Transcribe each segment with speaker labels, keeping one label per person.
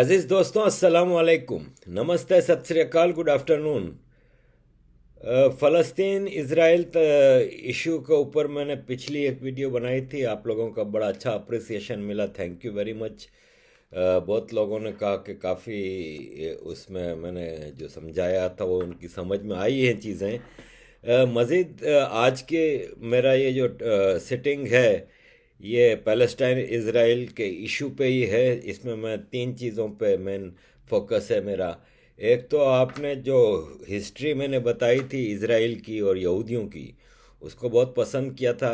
Speaker 1: अजीज दोस्तों, अस्सलाम वालेकुम। नमस्ते, सत श्री अकाल, गुड आफ्टरनून। फ़लस्तीन इसराइल इशू के ऊपर मैंने पिछली एक वीडियो बनाई थी। आप लोगों का बड़ा अच्छा अप्रिसिएशन मिला, थैंक यू वेरी मच। बहुत लोगों ने कहा कि काफ़ी उसमें मैंने जो समझाया था वो उनकी समझ में आई हैं चीज़ें। मज़ीद आज के मेरा ये जो सिटिंग है ये पैलेस्टाइन इसराइल के इशू पे ही है। इसमें मैं तीन चीज़ों पे मेन फोकस है मेरा। एक तो आपने जो हिस्ट्री मैंने बताई थी इसराइल की और यहूदियों की, उसको बहुत पसंद किया था।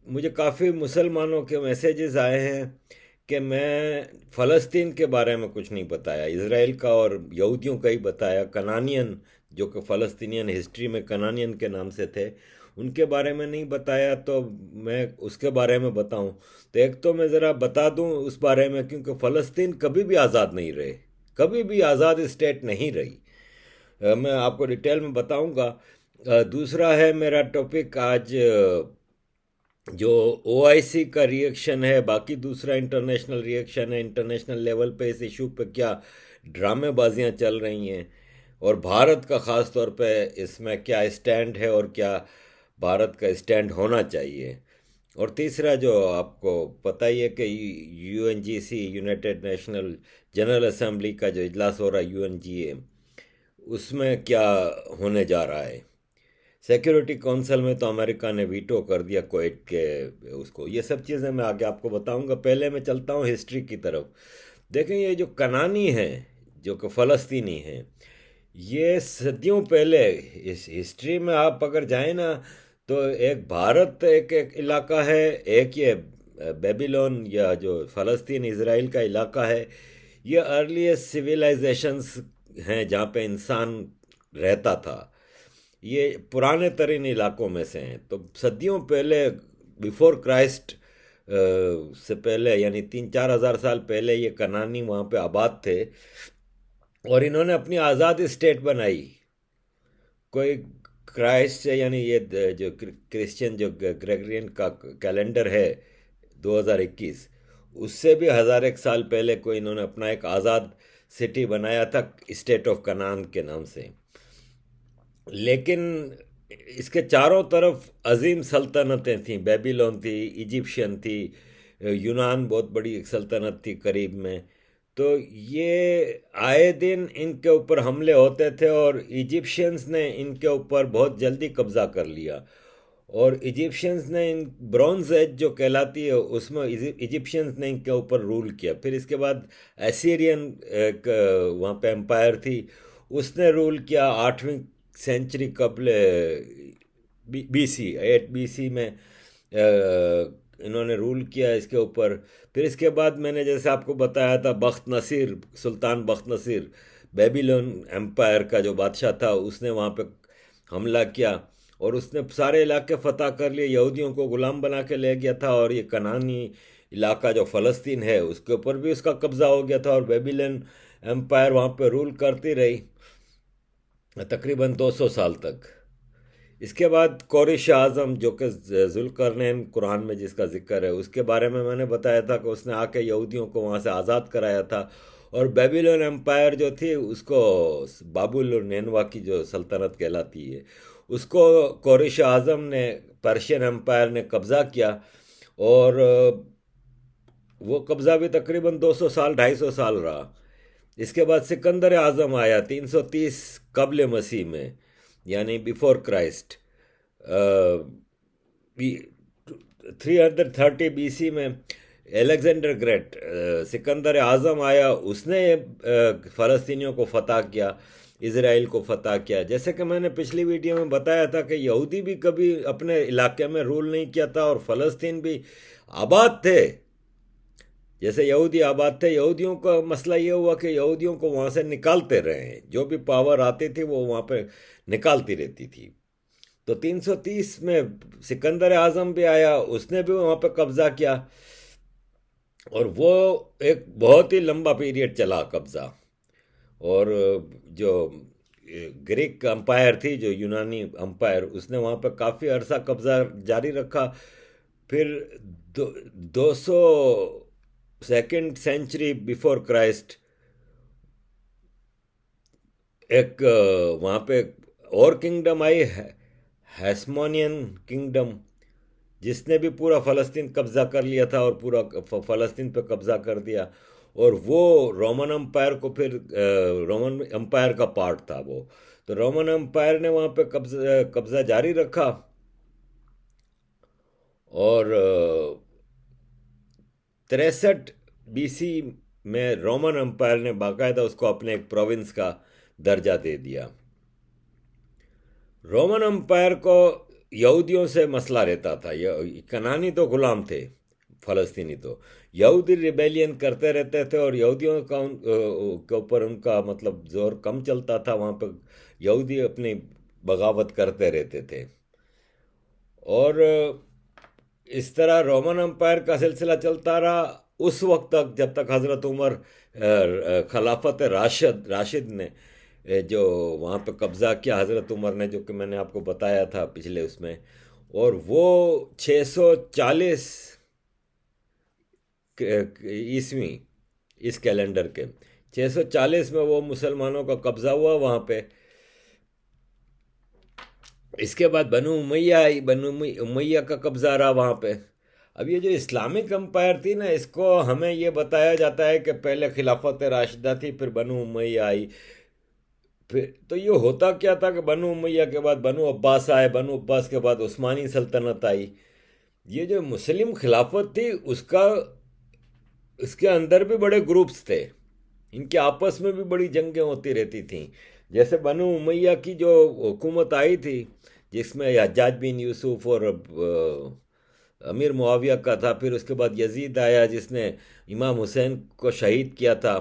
Speaker 1: मुझे काफ़ी मुसलमानों के मैसेजेस आए हैं कि मैं फ़लस्तीन के बारे में कुछ नहीं बताया, इसराइल का और यहूदियों का ही बताया। कनानियन जो कि फ़लस्तीनियन हिस्ट्री में कनानियन के नाम से थे, उनके बारे में नहीं बताया, तो मैं उसके बारे में बताऊं। तो एक तो मैं ज़रा बता दूं उस बारे में, क्योंकि फ़लस्तीन कभी भी आज़ाद नहीं रहे, कभी भी आज़ाद स्टेट नहीं रही। मैं आपको डिटेल में बताऊंगा। दूसरा है मेरा टॉपिक आज, जो ओआईसी का रिएक्शन है, बाकी दूसरा इंटरनेशनल रिएक्शन है, इंटरनेशनल लेवल पे इस इशू पे क्या ड्रामेबाजियां चल रही हैं, और भारत का ख़ास तौर पे इसमें क्या स्टैंड है और क्या भारत का स्टैंड होना चाहिए। और तीसरा, जो आपको पता ही है कि यूएनजीसी, यूनाइटेड नेशनल जनरल असेंबली का जो इजलास हो रहा है, यूएनजीए, उसमें क्या होने जा रहा है। सिक्योरिटी काउंसिल में तो अमेरिका ने वीटो कर दिया कुवैत के उसको। ये सब चीज़ें मैं आगे आपको बताऊंगा। पहले मैं चलता हूँ हिस्ट्री की तरफ। देखें, ये जो कनानी है, जो कि फ़लस्तीनी हैं, ये सदियों पहले इस हिस्ट्री में आप अगर जाएं ना, तो एक भारत एक इलाका है, एक ये बेबीलोन या जो फ़लस्तीन इसराइल का इलाका है, ये अर्लीस्ट सिविलाइजेशंस हैं जहाँ पे इंसान रहता था। ये पुराने तरीन इलाकों में से हैं। तो सदियों पहले, बिफोर क्राइस्ट से पहले, यानी 3-4 हज़ार साल पहले ये कनानी वहाँ पे आबाद थे, और इन्होंने अपनी आज़ाद स्टेट बनाई। कोई क्राइस्ट से, यानी ये जो क्रिश्चियन जो ग्रेगरियन का कैलेंडर है 2021, उससे भी हज़ार एक साल पहले कोई इन्होंने अपना एक आज़ाद सिटी बनाया था, स्टेट ऑफ कनान के नाम से। लेकिन इसके चारों तरफ अजीम सल्तनतें थीं। बेबीलोन थी, इजिप्शियन थी, यूनान बहुत बड़ी एक सल्तनत थी करीब में। तो ये आए दिन इनके ऊपर हमले होते थे, और इजिप्शियंस ने इनके ऊपर बहुत जल्दी कब्जा कर लिया। और इजिप्शियंस ने इन ब्रॉन्ज एज जो कहलाती है, उसमें इजिप्शियंस ने इनके ऊपर रूल किया। फिर इसके बाद एसीरियन एक वहाँ पे एम्पायर थी, उसने रूल किया 8वीं सेंचुरी कबल बीसी, 8 BC में इन्होंने रूल किया इसके ऊपर। फिर इसके बाद मैंने जैसे आपको बताया था, बख्त नसीर, सुल्तान बख्त नसीर, बेबीलोन एम्पायर का जो बादशाह था, उसने वहाँ पे हमला किया और उसने सारे इलाके फतह कर लिए, यहूदियों को गुलाम बना के ले गया था। और ये कनानी इलाका जो फ़लस्तीन है, उसके ऊपर भी उसका कब्ज़ा हो गया था, और बेबीलोन एम्पायर वहाँ पे रूल करती रही तकरीबन 200 साल तक। इसके बाद कोरिश आज़म, जो कि जुल्करनैन कुरान में जिसका जिक्र है, उसके बारे में मैंने बताया था कि उसने आके यहूदियों को वहाँ से आज़ाद कराया था। और बेबीलोन एम्पायर जो थी, उसको बाबुल और नैनवा की जो सल्तनत कहलाती है, उसको कोरिश आज़म ने, पर्शियन एम्पायर ने कब्ज़ा किया। और वो कब्ज़ा भी तकरीबन 200 साल, 250 साल रहा। इसके बाद सिकंदर आज़म आया 330 कबल मसीह में, यानी बिफोर क्राइस्ट। 330 BC में एलेक्जेंडर ग्रेट, सिकंदर आज़म आया, उसने फ़लस्तीनियों को फ़तह किया, इसराइल को फ़तह किया। जैसे कि मैंने पिछली वीडियो में बताया था कि यहूदी भी कभी अपने इलाके में रूल नहीं किया था, और फ़लस्तीन भी आबाद थे। जैसे यहूदी आबाद थे, यहूदियों का मसला ये हुआ कि यहूदियों को वहाँ से निकालते रहे, जो भी पावर आती थी वो वहाँ पे निकालती रहती थी। तो 330 में सिकंदर आज़म भी आया, उसने भी वहाँ पे कब्ज़ा किया, और वो एक बहुत ही लंबा पीरियड चला कब्ज़ा। और जो ग्रीक अंपायर थी, जो यूनानी अंपायर, उसने वहाँ पे काफ़ी अरसा कब्ज़ा जारी रखा। फिर 200 सेकेंड सेंचुरी बिफोर क्राइस्ट एक वहाँ पे और किंगडम आई हैस्मोनियन किंगडम, जिसने भी पूरा फ़लस्तीन कब्ज़ा कर लिया था और पूरा फ़लस्तीन पे कब्ज़ा कर दिया। और वो रोमन अम्पायर को फिर रोमन अम्पायर का पार्ट था वो। तो रोमन अम्पायर ने वहाँ पे कब्ज़ा जारी रखा। और 63 BC में रोमन अम्पायर ने बाकायदा उसको अपने एक प्रोविंस का दर्जा दे दिया। रोमन अम्पायर को यहूदियों से मसला रहता था। कनानी तो गुलाम थे, फ़लस्तीनी तो। यहूदी रिबेलियन करते रहते थे और यहूदियों का के ऊपर उनका मतलब जोर कम चलता था। वहाँ पर यहूदी अपनी बगावत करते रहते थे। और इस तरह रोमन अम्पायर का सिलसिला चलता रहा उस वक्त तक, जब तक हज़रत उमर खिलाफत राशिद ने जो वहाँ पे कब्ज़ा किया, हज़रत उमर ने, जो कि मैंने आपको बताया था पिछले उसमें। और वो 640 ईस्वी, इस कैलेंडर के 640 में वो मुसलमानों का कब्ज़ा हुआ वहाँ पे। इसके बाद बनु उमैया आई, बनु उमैया का कब्ज़ा रहा वहाँ पे। अब ये जो इस्लामिक एम्पायर थी ना, इसको हमें ये बताया जाता है कि पहले खिलाफत राशिदा थी, फिर बनु उमैया आई। फिर तो ये होता क्या था कि बनु उमैया के बाद बनु अब्बास आए, बनु अब्बास के बाद उस्मानी सल्तनत आई। ये जो मुस्लिम खिलाफत थी उसका, इसके अंदर भी बड़े ग्रुप्स थे, इनके आपस में भी बड़ी जंगें होती रहती थीं। जैसे बनु उमैया की जो हुकूमत आई थी, जिसमें हज्जाज बिन यूसुफ और अमीर मुआविया का था, फिर उसके बाद यजीद आया जिसने इमाम हुसैन को शहीद किया था।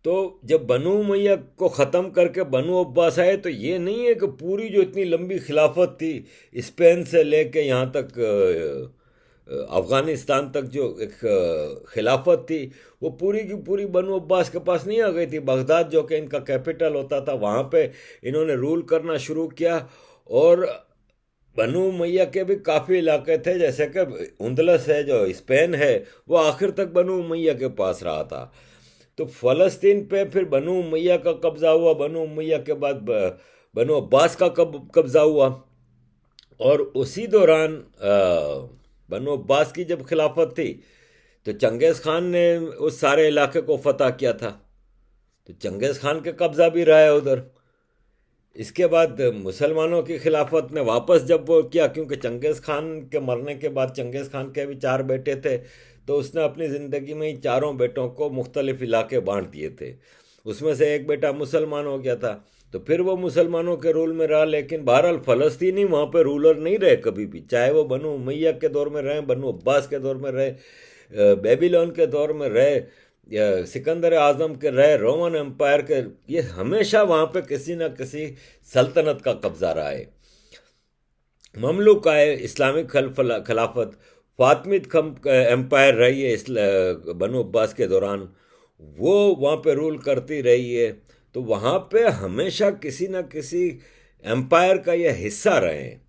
Speaker 1: तो जब बनु उमैया को ख़त्म करके बनु अब्बास आए, तो ये नहीं है कि पूरी जो इतनी लंबी खिलाफत थी स्पेन से लेके यहाँ तक अफ़गानिस्तान तक जो एक खिलाफत थी, वो पूरी की पूरी बनु अब्बास के पास नहीं आ गई थी। बगदाद जो कि इनका कैपिटल होता था, वहाँ पे इन्होंने रूल करना शुरू किया। और बनु उमैया के भी काफ़ी इलाके थे, जैसे कि उंदलस है जो स्पेन है, वो आखिर तक बनु उमैया के पास रहा था। तो फ़लस्तीन पे फिर बनु उमैया का कब्ज़ा हुआ, बनु उमैया के बाद बनु अब्बास का कब्ज़ा हुआ। और उसी दौरान बनु अब्बास की जब खिलाफत थी, तो चंगेज़ खान ने उस सारे इलाके को फतह किया था। तो चंगेज़ खान के कब्ज़ा भी रहा है उधर। इसके बाद मुसलमानों की खिलाफत ने वापस जब वो किया, क्योंकि चंगेज़ खान के मरने के बाद चंगेज़ खान के भी 4 बेटे थे, तो उसने अपनी ज़िंदगी में ही चारों बेटों को मुख्तलिफ इलाके बांट दिए थे। उसमें से एक बेटा मुसलमान हो गया था, तो फिर वो मुसलमानों के रूल में रहा। लेकिन बहरहाल फ़लस्तीनी वहाँ पे रूलर नहीं रहे कभी भी, चाहे वो बनु उमैया के दौर में रहे, बनु अब्बास के दौर में रहे, बेबीलोन के दौर में रहे, या सिकंदर आज़म के रहे, रोमन एम्पायर के, ये हमेशा वहाँ पे किसी न किसी सल्तनत का कब्ज़ा रहा है। ममलुक आए, इस्लामिक खिलाफत, फातमिद एम्पायर रही है इस बनु अब्बास के दौरान, वो वहाँ पे रूल करती रही है। तो वहाँ पे हमेशा किसी न किसी एम्पायर का ये हिस्सा रहे हैं।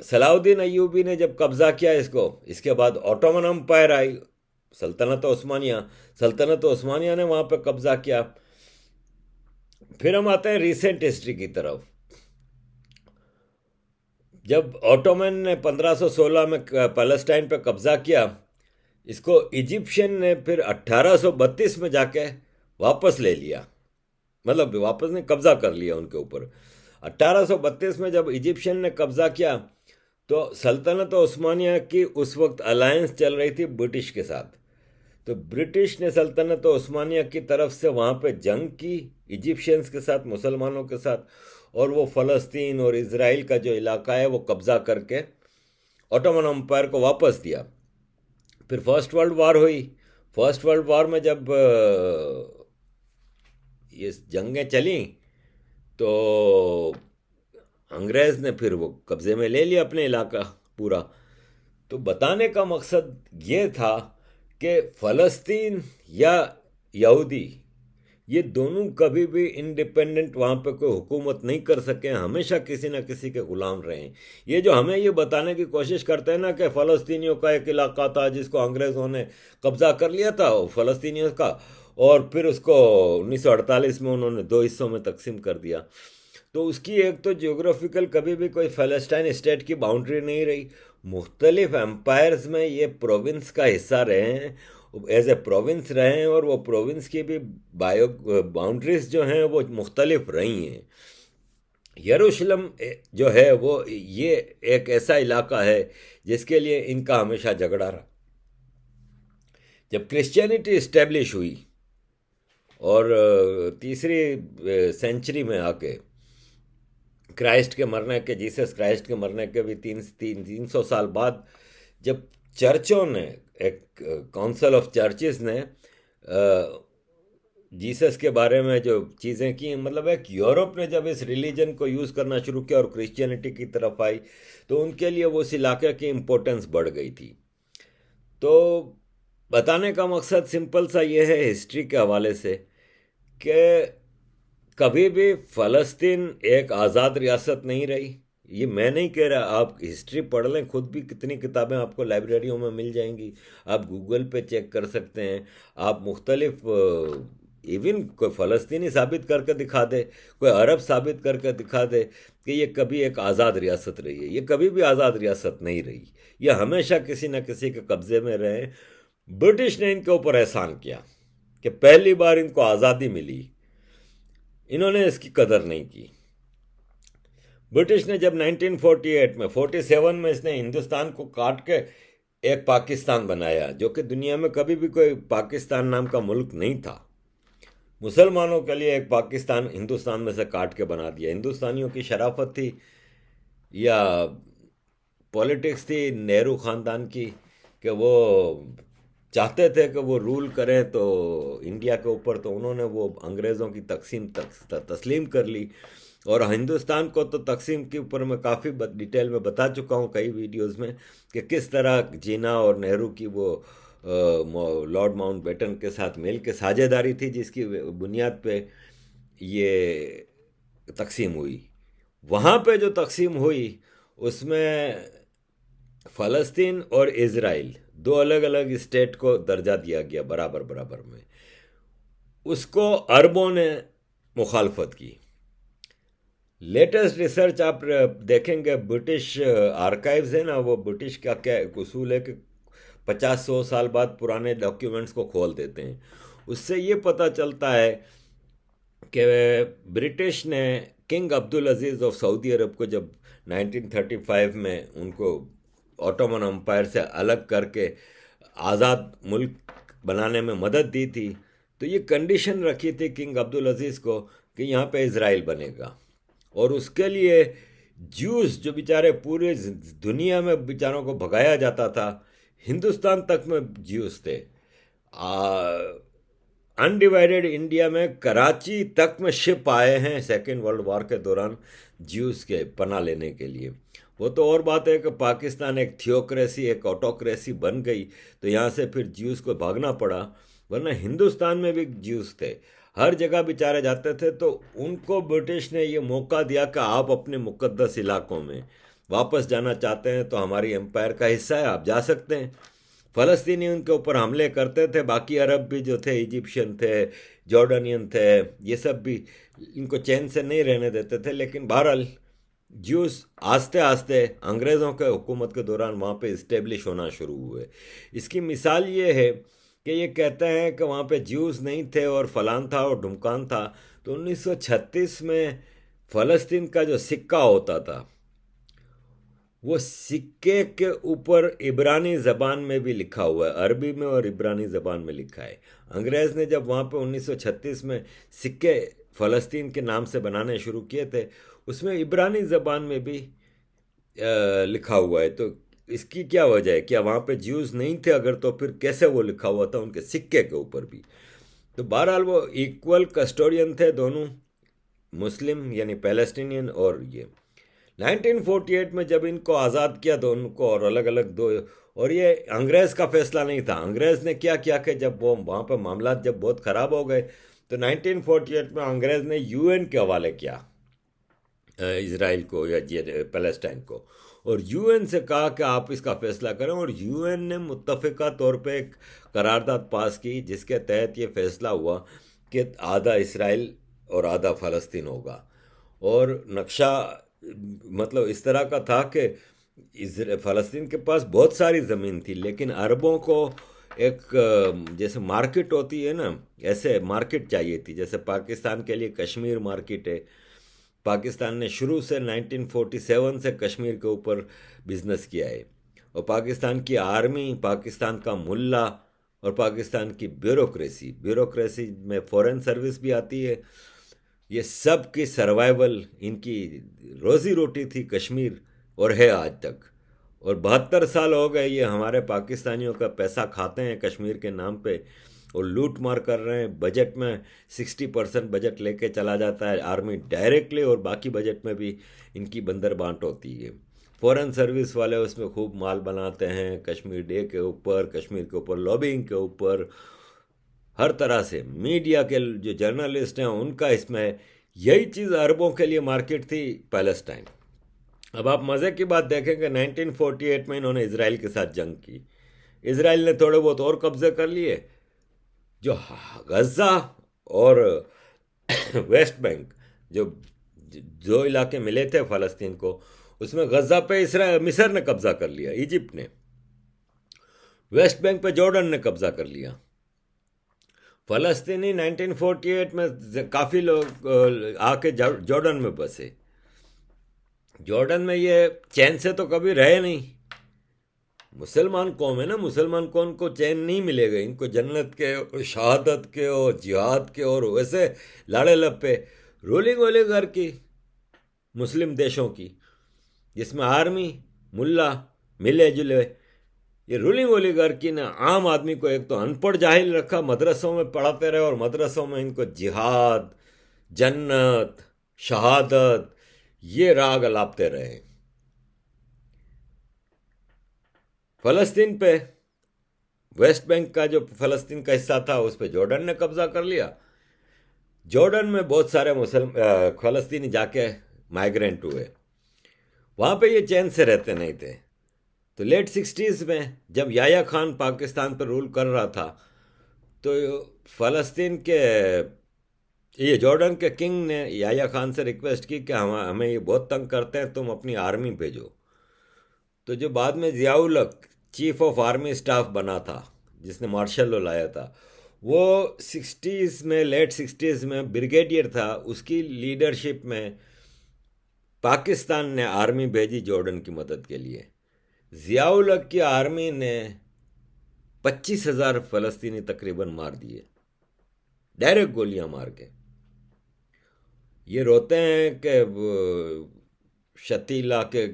Speaker 1: सलाउद्दीन अय्यूबी ने जब कब्ज़ा किया इसको, इसके बाद ऑटोमन एम्पायर आई, सल्तनत उस्मानिया ने वहाँ पे कब्ज़ा किया। फिर हम आते हैं रिसेंट हिस्ट्री की तरफ। जब ऑटोमन ने 1516 में पैलेस्टाइन पे कब्ज़ा किया, इसको इजिप्शियन ने फिर 1832 में जाके वापस ले लिया, मतलब वापस ने कब्ज़ा कर लिया उनके ऊपर। 1832 में जब इजिप्शियन ने कब्ज़ा किया, तो सल्तनत उस्मानिया की उस वक्त अलायंस चल रही थी ब्रिटिश के साथ। तो ब्रिटिश ने सल्तनत उस्मानिया की तरफ से वहाँ पे जंग की इजिप्शियंस के साथ, मुसलमानों के साथ, और वो फ़लस्तीन और इज़राइल का जो इलाका है वो कब्ज़ा करके ऑटोमन एम्पायर को वापस दिया। फिर फर्स्ट वर्ल्ड वार हुई। फर्स्ट वर्ल्ड वार में जब ये जंगें चली, तो अंग्रेज़ ने फिर वो कब्ज़े में ले लिया अपने इलाका पूरा। तो बताने का मकसद ये था कि फ़लस्तीन या यहूदी, ये दोनों कभी भी इंडिपेंडेंट वहाँ पे कोई हुकूमत नहीं कर सके, हमेशा किसी न किसी के गुलाम रहे हैं। ये जो हमें ये बताने की कोशिश करते हैं ना कि फ़लस्तीनियों का एक इलाका था जिसको अंग्रेज़ों ने कब्ज़ा कर लिया था फ़लस्तीनियों का, और फिर उसको 1948 में उन्होंने दो हिस्सों में तकसीम कर दिया। तो उसकी एक तो जियोग्राफिकल कभी भी कोई फ़लस्तीन स्टेट की बाउंड्री नहीं रही। मुख्तलिफ एम्पायर्स में ये प्रोविंस का हिस्सा रहे हैं, एज ए प्रोविंस रहे हैं, और वो प्रोविंस की भी बाउंड्रीज जो हैं वो मुख्तलिफ रही हैं। यरूशलेम जो है वो ये एक ऐसा इलाका है जिसके लिए इनका हमेशा झगड़ा रहा। जब क्रिश्चियनिटी इस्टेब्लिश हुई और तीसरी सेंचुरी में आके क्राइस्ट के मरने के, जीसस क्राइस्ट के मरने के भी 300 साल बाद, जब चर्चों ने, एक काउंसिल ऑफ चर्चेस ने जीसस के बारे में जो चीज़ें की, मतलब एक यूरोप ने जब इस रिलीजन को यूज़ करना शुरू किया और क्रिश्चियनिटी की तरफ आई, तो उनके लिए वो उस इलाके की इम्पोर्टेंस बढ़ गई थी। तो बताने का मकसद सिंपल सा ये है हिस्ट्री के हवाले से कि कभी भी फ़लस्तीन एक आज़ाद रियासत नहीं रही। ये मैं नहीं कह रहा, आप हिस्ट्री पढ़ लें, खुद भी कितनी किताबें आपको लाइब्रेरियों में मिल जाएंगी, आप गूगल पे चेक कर सकते हैं। आप मुख्तलिफ, इवन कोई फ़लस्तीनी साबित करके दिखा दे, कोई अरब साबित करके दिखा दे कि ये कभी एक आज़ाद रियासत रही है। ये कभी भी आज़ाद रियासत नहीं रही, ये हमेशा किसी न किसी के कब्ज़े में रहे। ब्रिटिश ने इनके ऊपर एहसान किया कि पहली बार इनको आज़ादी मिली, इन्होंने इसकी कदर नहीं की। ब्रिटिश ने जब 1948 में 47 में इसने हिंदुस्तान को काट के एक पाकिस्तान बनाया, जो कि दुनिया में कभी भी कोई पाकिस्तान नाम का मुल्क नहीं था। मुसलमानों के लिए एक पाकिस्तान हिंदुस्तान में से काट के बना दिया। हिंदुस्तानियों की शराफत थी या पॉलिटिक्स थी नेहरू ख़ानदान की कि वो चाहते थे कि वो रूल करें तो इंडिया के ऊपर, तो उन्होंने वो अंग्रेज़ों की तकसीम तस्लीम कर ली। और हिंदुस्तान को तो तकसीम के ऊपर मैं काफ़ी डिटेल में बता चुका हूँ कई वीडियोस में कि किस तरह जीना और नेहरू की वो लॉर्ड माउंटबेटन के साथ मिल के साझेदारी थी, जिसकी बुनियाद पे ये तकसीम हुई। वहाँ पे जो तकसीम हुई उसमें फ़लस्तीन और इज़राइल दो अलग अलग स्टेट को दर्जा दिया गया बराबर बराबर में। उसको अरबों ने मुखालफत की। लेटेस्ट रिसर्च आप देखेंगे, ब्रिटिश आर्काइव्स है ना, वो ब्रिटिश का क्या उसूल है कि 50-100 साल बाद पुराने डॉक्यूमेंट्स को खोल देते हैं। उससे ये पता चलता है कि ब्रिटिश ने king Abdul Aziz of Saudi Arab को जब 1935 में उनको ऑटोमन एम्पायर से अलग करके आज़ाद मुल्क बनाने में मदद दी थी, तो ये कंडीशन रखी थी किंग अब्दुल अजीज़ को कि यहाँ पे इज़राइल बनेगा, और उसके लिए ज्यूस जो बेचारे पूरे दुनिया में बेचारों को भगाया जाता था, हिंदुस्तान तक में ज्यूस थे। अनडिवाइडेड इंडिया में कराची तक में शिप आए हैं सेकेंड वर्ल्ड वॉर के दौरान ज्यूस के पनाह लेने के लिए। वो तो और बात है कि पाकिस्तान एक थियोक्रेसी, एक ऑटोक्रेसी बन गई, तो यहाँ से फिर ज्यूस को भागना पड़ा, वरना हिंदुस्तान में भी ज्यूस थे, हर जगह बेचारे जाते थे। तो उनको ब्रिटिश ने ये मौका दिया कि आप अपने मुकद्दस इलाकों में वापस जाना चाहते हैं तो हमारी एम्पायर का हिस्सा है, आप जा सकते हैं। फ़लस्तीनी उनके ऊपर हमले करते थे, बाकी अरब भी जो थे, इजिप्शियन थे, जॉर्डनियन थे, ये सब भी इनको चैन से नहीं रहने देते थे। लेकिन बहरहाल ज्यूस आस्ते आस्ते अंग्रेज़ों के हुकूमत के दौरान वहाँ पे इस्टेब्लिश होना शुरू हुए। इसकी मिसाल ये है कि ये कहते हैं कि वहाँ पे ज्यूस नहीं थे और फलान था और ढुमकान था। तो 1936 में फ़लस्तीन का जो सिक्का होता था, वो सिक्के के ऊपर इब्रानी ज़बान में भी लिखा हुआ है, अरबी में और इब्रानी ज़बान में लिखा है। अंग्रेज़ ने जब वहाँ पे 1936 में सिक्के फ़लस्तीन के नाम से बनाने शुरू किए थे, उसमें इब्रानी ज़बान में भी लिखा हुआ है। तो इसकी क्या वजह है? क्या वहाँ पे ज्यूज़ नहीं थे? अगर तो फिर कैसे वो लिखा हुआ था उनके सिक्के के ऊपर भी? तो बहरहाल वो इक्वल कस्टोडियन थे दोनों, मुस्लिम यानी पैलेस्टीनियन और ये। 1948 में जब इनको आज़ाद किया दोनों को, और अलग अलग दो, और ये अंग्रेज़ का फैसला नहीं था। अंग्रेज़ ने क्या किया कि जब वो वहाँ पर मामला जब बहुत ख़राब हो गए तो 1948 में अंग्रेज़ ने यूएन के हवाले किया इज़राइल को या पैलेस्टाइन को, और यूएन से कहा कि आप इसका फैसला करें, और यूएन ने मुत्तफ़िका तौर पे एक करारदाद पास की जिसके तहत ये फैसला हुआ कि आधा इसराइल और आधा फ़लस्तीन होगा। और नक्शा मतलब इस तरह का था कि फ़लस्तीन के पास बहुत सारी ज़मीन थी, लेकिन अरबों को एक जैसे मार्केट होती है ना, ऐसे मार्केट चाहिए थी। जैसे पाकिस्तान के लिए कश्मीर मार्केट है। पाकिस्तान ने शुरू से 1947 से कश्मीर के ऊपर बिजनेस किया है, और पाकिस्तान की आर्मी, पाकिस्तान का मुल्ला और पाकिस्तान की ब्यूरोक्रेसी में फॉरेन सर्विस भी आती है, ये सब की सर्वाइवल, इनकी रोज़ी रोटी थी कश्मीर, और है आज तक। और 72 साल हो गए ये हमारे पाकिस्तानियों का पैसा खाते हैं कश्मीर के नाम पे, और लूट मार कर रहे हैं। बजट में 60% बजट लेके चला जाता है आर्मी डायरेक्टली, और बाकी बजट में भी इनकी बंदर बांट होती है। फॉरेन सर्विस वाले उसमें खूब माल बनाते हैं, कश्मीर डे के ऊपर, कश्मीर के ऊपर लॉबिंग के ऊपर, हर तरह से। मीडिया के जो जर्नलिस्ट हैं उनका इसमें, यही चीज़ अरबों के लिए मार्केट थी पैलेस्टाइन। अब आप मज़े की बात देखेंगे, 1948 में इन्होंने इसराइल के साथ जंग की। इसराइल ने थोड़े बहुत और कब्जे कर लिए। जो गज़ा और वेस्ट बैंक, जो जो इलाके मिले थे फ़लस्तीन को, उसमें गज़ा पे इसराइल, मिस्र ने कब्ज़ा कर लिया, इजिप्ट ने। वेस्ट बैंक पे जॉर्डन ने कब्ज़ा कर लिया। फ़लस्तीनी 1948 में काफ़ी लोग आके जॉर्डन में बसे। जॉर्डन में ये चैन से तो कभी रहे नहीं। मुसलमान कौम है ना, मुसलमान कौम को चैन नहीं मिलेगा। इनको जन्नत के और शहादत के और जिहाद के और वैसे लाड़े लप्पे रोलिंग ओलिगर की मुस्लिम देशों की, जिसमें आर्मी मुल्ला मिले जुले। ये रूलिंग ओलिगार्की ने आम आदमी को एक तो अनपढ़ जाहिल रखा, मदरसों में पढ़ाते रहे, और मदरसों में इनको जिहाद, जन्नत, शहादत ये राग अलापते रहे। फ़लस्तीन पे, वेस्ट बैंक का जो फ़लस्तीन का हिस्सा था उस पर जॉर्डन ने कब्ज़ा कर लिया। जॉर्डन में बहुत सारे फ़लस्तीनी जाके माइग्रेंट हुए, वहाँ पे ये चैन से रहते नहीं थे। तो लेट 60s में जब याया खान पाकिस्तान पर रूल कर रहा था, तो फ़लस्तीन के ये जॉर्डन के किंग ने याया खान से रिक्वेस्ट की कि हमें ये बहुत तंग करते हैं, तुम अपनी आर्मी भेजो। तो जो बाद में ज़ियाउल हक चीफ ऑफ आर्मी स्टाफ बना था, जिसने मार्शल लॉ लाया था, वो 60s में, लेट 60s में ब्रिगेडियर था। उसकी लीडरशिप में पाकिस्तान ने आर्मी भेजी जॉर्डन की मदद के लिए। ज़ियाउल हक की आर्मी ने 25,000 फ़लस्तीनी तकरीबन मार दिए, डायरेक्ट गोलियां मार के। ये रोते हैं कि शतीला के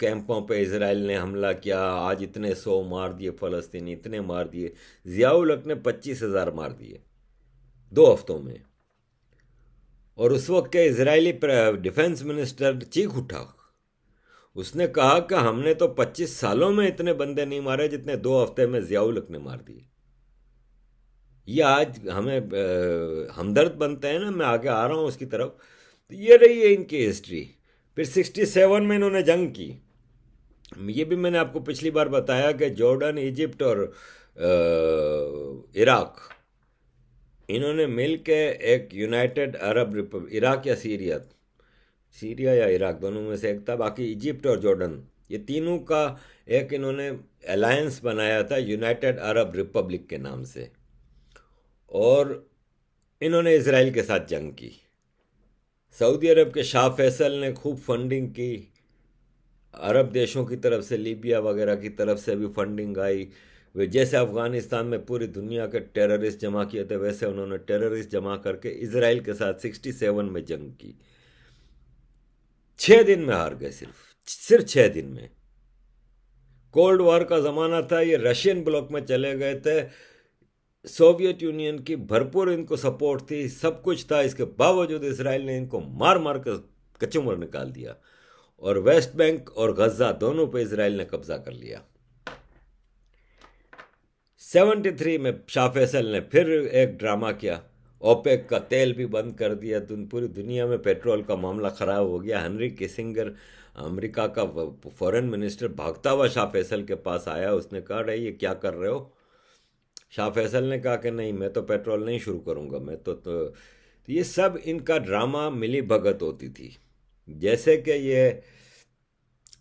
Speaker 1: कैंपों पे इसराइल ने हमला किया, आज इतने 100 मार दिए फ़लस्तीनी, इतने मार दिए। ज़ियाउल हक ने 25,000 मार दिए 2 हफ्तों में। और उस वक्त के इजरायली डिफेंस मिनिस्टर चीख उठा। उसने कहा कि हमने तो 25 सालों में इतने बंदे नहीं मारे जितने 2 हफ्ते में ज़ियाउल हक ने मार दिए। ये आज हमें हमदर्द बनते हैं ना, मैं आगे आ रहा हूँ उसकी तरफ। तो ये रही है इनकी हिस्ट्री। फिर 67 में इन्होंने जंग की। ये भी मैंने आपको पिछली बार बताया कि जॉर्डन, इजिप्ट और इराक, इन्होंने मिल के एक यूनाइटेड अरब रिपब्लिक, इराक या सीरिया या इराक दोनों में से एक था, बाकी इजिप्ट और जॉर्डन, ये तीनों का एक इन्होंने अलायंस बनाया था यूनाइटेड अरब रिपब्लिक के नाम से। और इन्होंने इसराइल के साथ जंग की। सऊदी अरब के शाह फैसल ने खूब फंडिंग की, अरब देशों की तरफ से, लीबिया वगैरह की तरफ से भी फंडिंग आई। वे जैसे अफ़गानिस्तान में पूरी दुनिया के टेररिस्ट जमा किए थे, वैसे उन्होंने टेररिस्ट जमा करके इसराइल के साथ 67 में जंग की। 6 दिन में हार गए, सिर्फ 6 दिन में। कोल्ड वॉर का ज़माना था, ये रशियन ब्लॉक में चले गए थे। सोवियत यूनियन की भरपूर इनको सपोर्ट थी, सब कुछ था, इसके बावजूद इसराइल ने इनको मार मार कर कचूमर निकाल दिया। और वेस्ट बैंक और गजा दोनों पे इसराइल ने कब्जा कर लिया। 73 में शाह फैसल ने फिर एक ड्रामा किया, ओपेक का तेल भी बंद कर दिया, पूरी दुनिया में पेट्रोल का मामला ख़राब हो गया। हेनरी किसिंगर, अमेरिका का फॉरेन मिनिस्टर, भागता हुआ शाह फैसल के पास आया। उसने कहा, अरे ये क्या कर रहे हो? शाह फैसल ने कहा कि नहीं, मैं तो पेट्रोल नहीं शुरू करूँगा, मैं तो ये सब इनका ड्रामा, मिली भगत होती थी। जैसे कि ये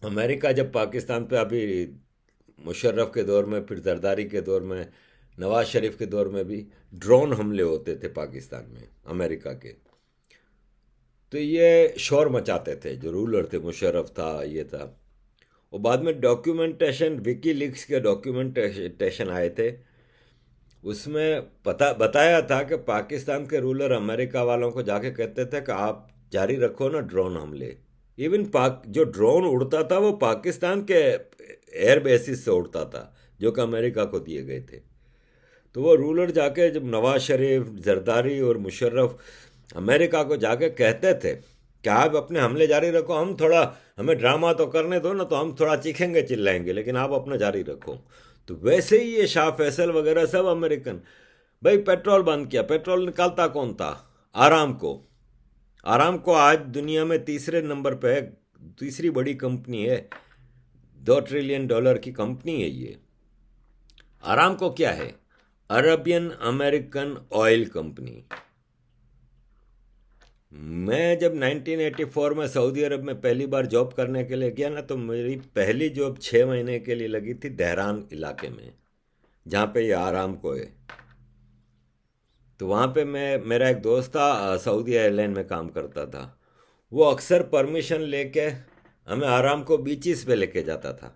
Speaker 1: अमेरिका जब पाकिस्तान पे, अभी मुशर्रफ के दौर में, फिर जरदारी के दौर में, नवाज शरीफ के दौर में भी ड्रोन हमले होते थे पाकिस्तान में अमेरिका के, तो ये शोर मचाते थे। जो रूलर थे, मुशर्रफ था, ये था। और बाद में डॉक्यूमेंटेशन, विकी लीक्स के डॉक्यूमेंटेशन आए थे। उसमें बताया था कि पाकिस्तान के रूलर अमेरिका वालों को जाके कहते थे कि आप जारी रखो ना ड्रोन हमले। इवन पाक जो ड्रोन उड़ता था वो पाकिस्तान के एयर बेसिस से उड़ता था, जो कि अमेरिका को दिए गए थे। तो वो रूलर जाके, जब नवाज शरीफ, जरदारी और मुशर्रफ अमेरिका को जाके कहते थे कि आप अपने हमले जारी रखो, हम थोड़ा, हमें ड्रामा तो करने दो ना, तो हम थोड़ा चीखेंगे चिल्लाएंगे, लेकिन आप अपना जारी रखो। तो वैसे ही ये शाह फैसल वगैरह सब अमेरिकन, भाई पेट्रोल बंद किया। पेट्रोल निकालता कौन था? आरामको। आरामको आज दुनिया में तीसरे नंबर पे है, तीसरी बड़ी कंपनी है, $2 ट्रिलियन की कंपनी है ये। आरामको क्या है? Arabian American oil company. मैं जब 1984 में सऊदी अरब में पहली बार जॉब करने के लिए गया ना, तो मेरी पहली जॉब 6 महीने के लिए लगी थी दहरान इलाके में, जहाँ पे ये आरामको है। तो वहाँ पे मेरा एक दोस्त था, सऊदी एयरलाइन में काम करता था। वो अक्सर परमिशन लेके हमें आरामको बीचेस पे लेके जाता था।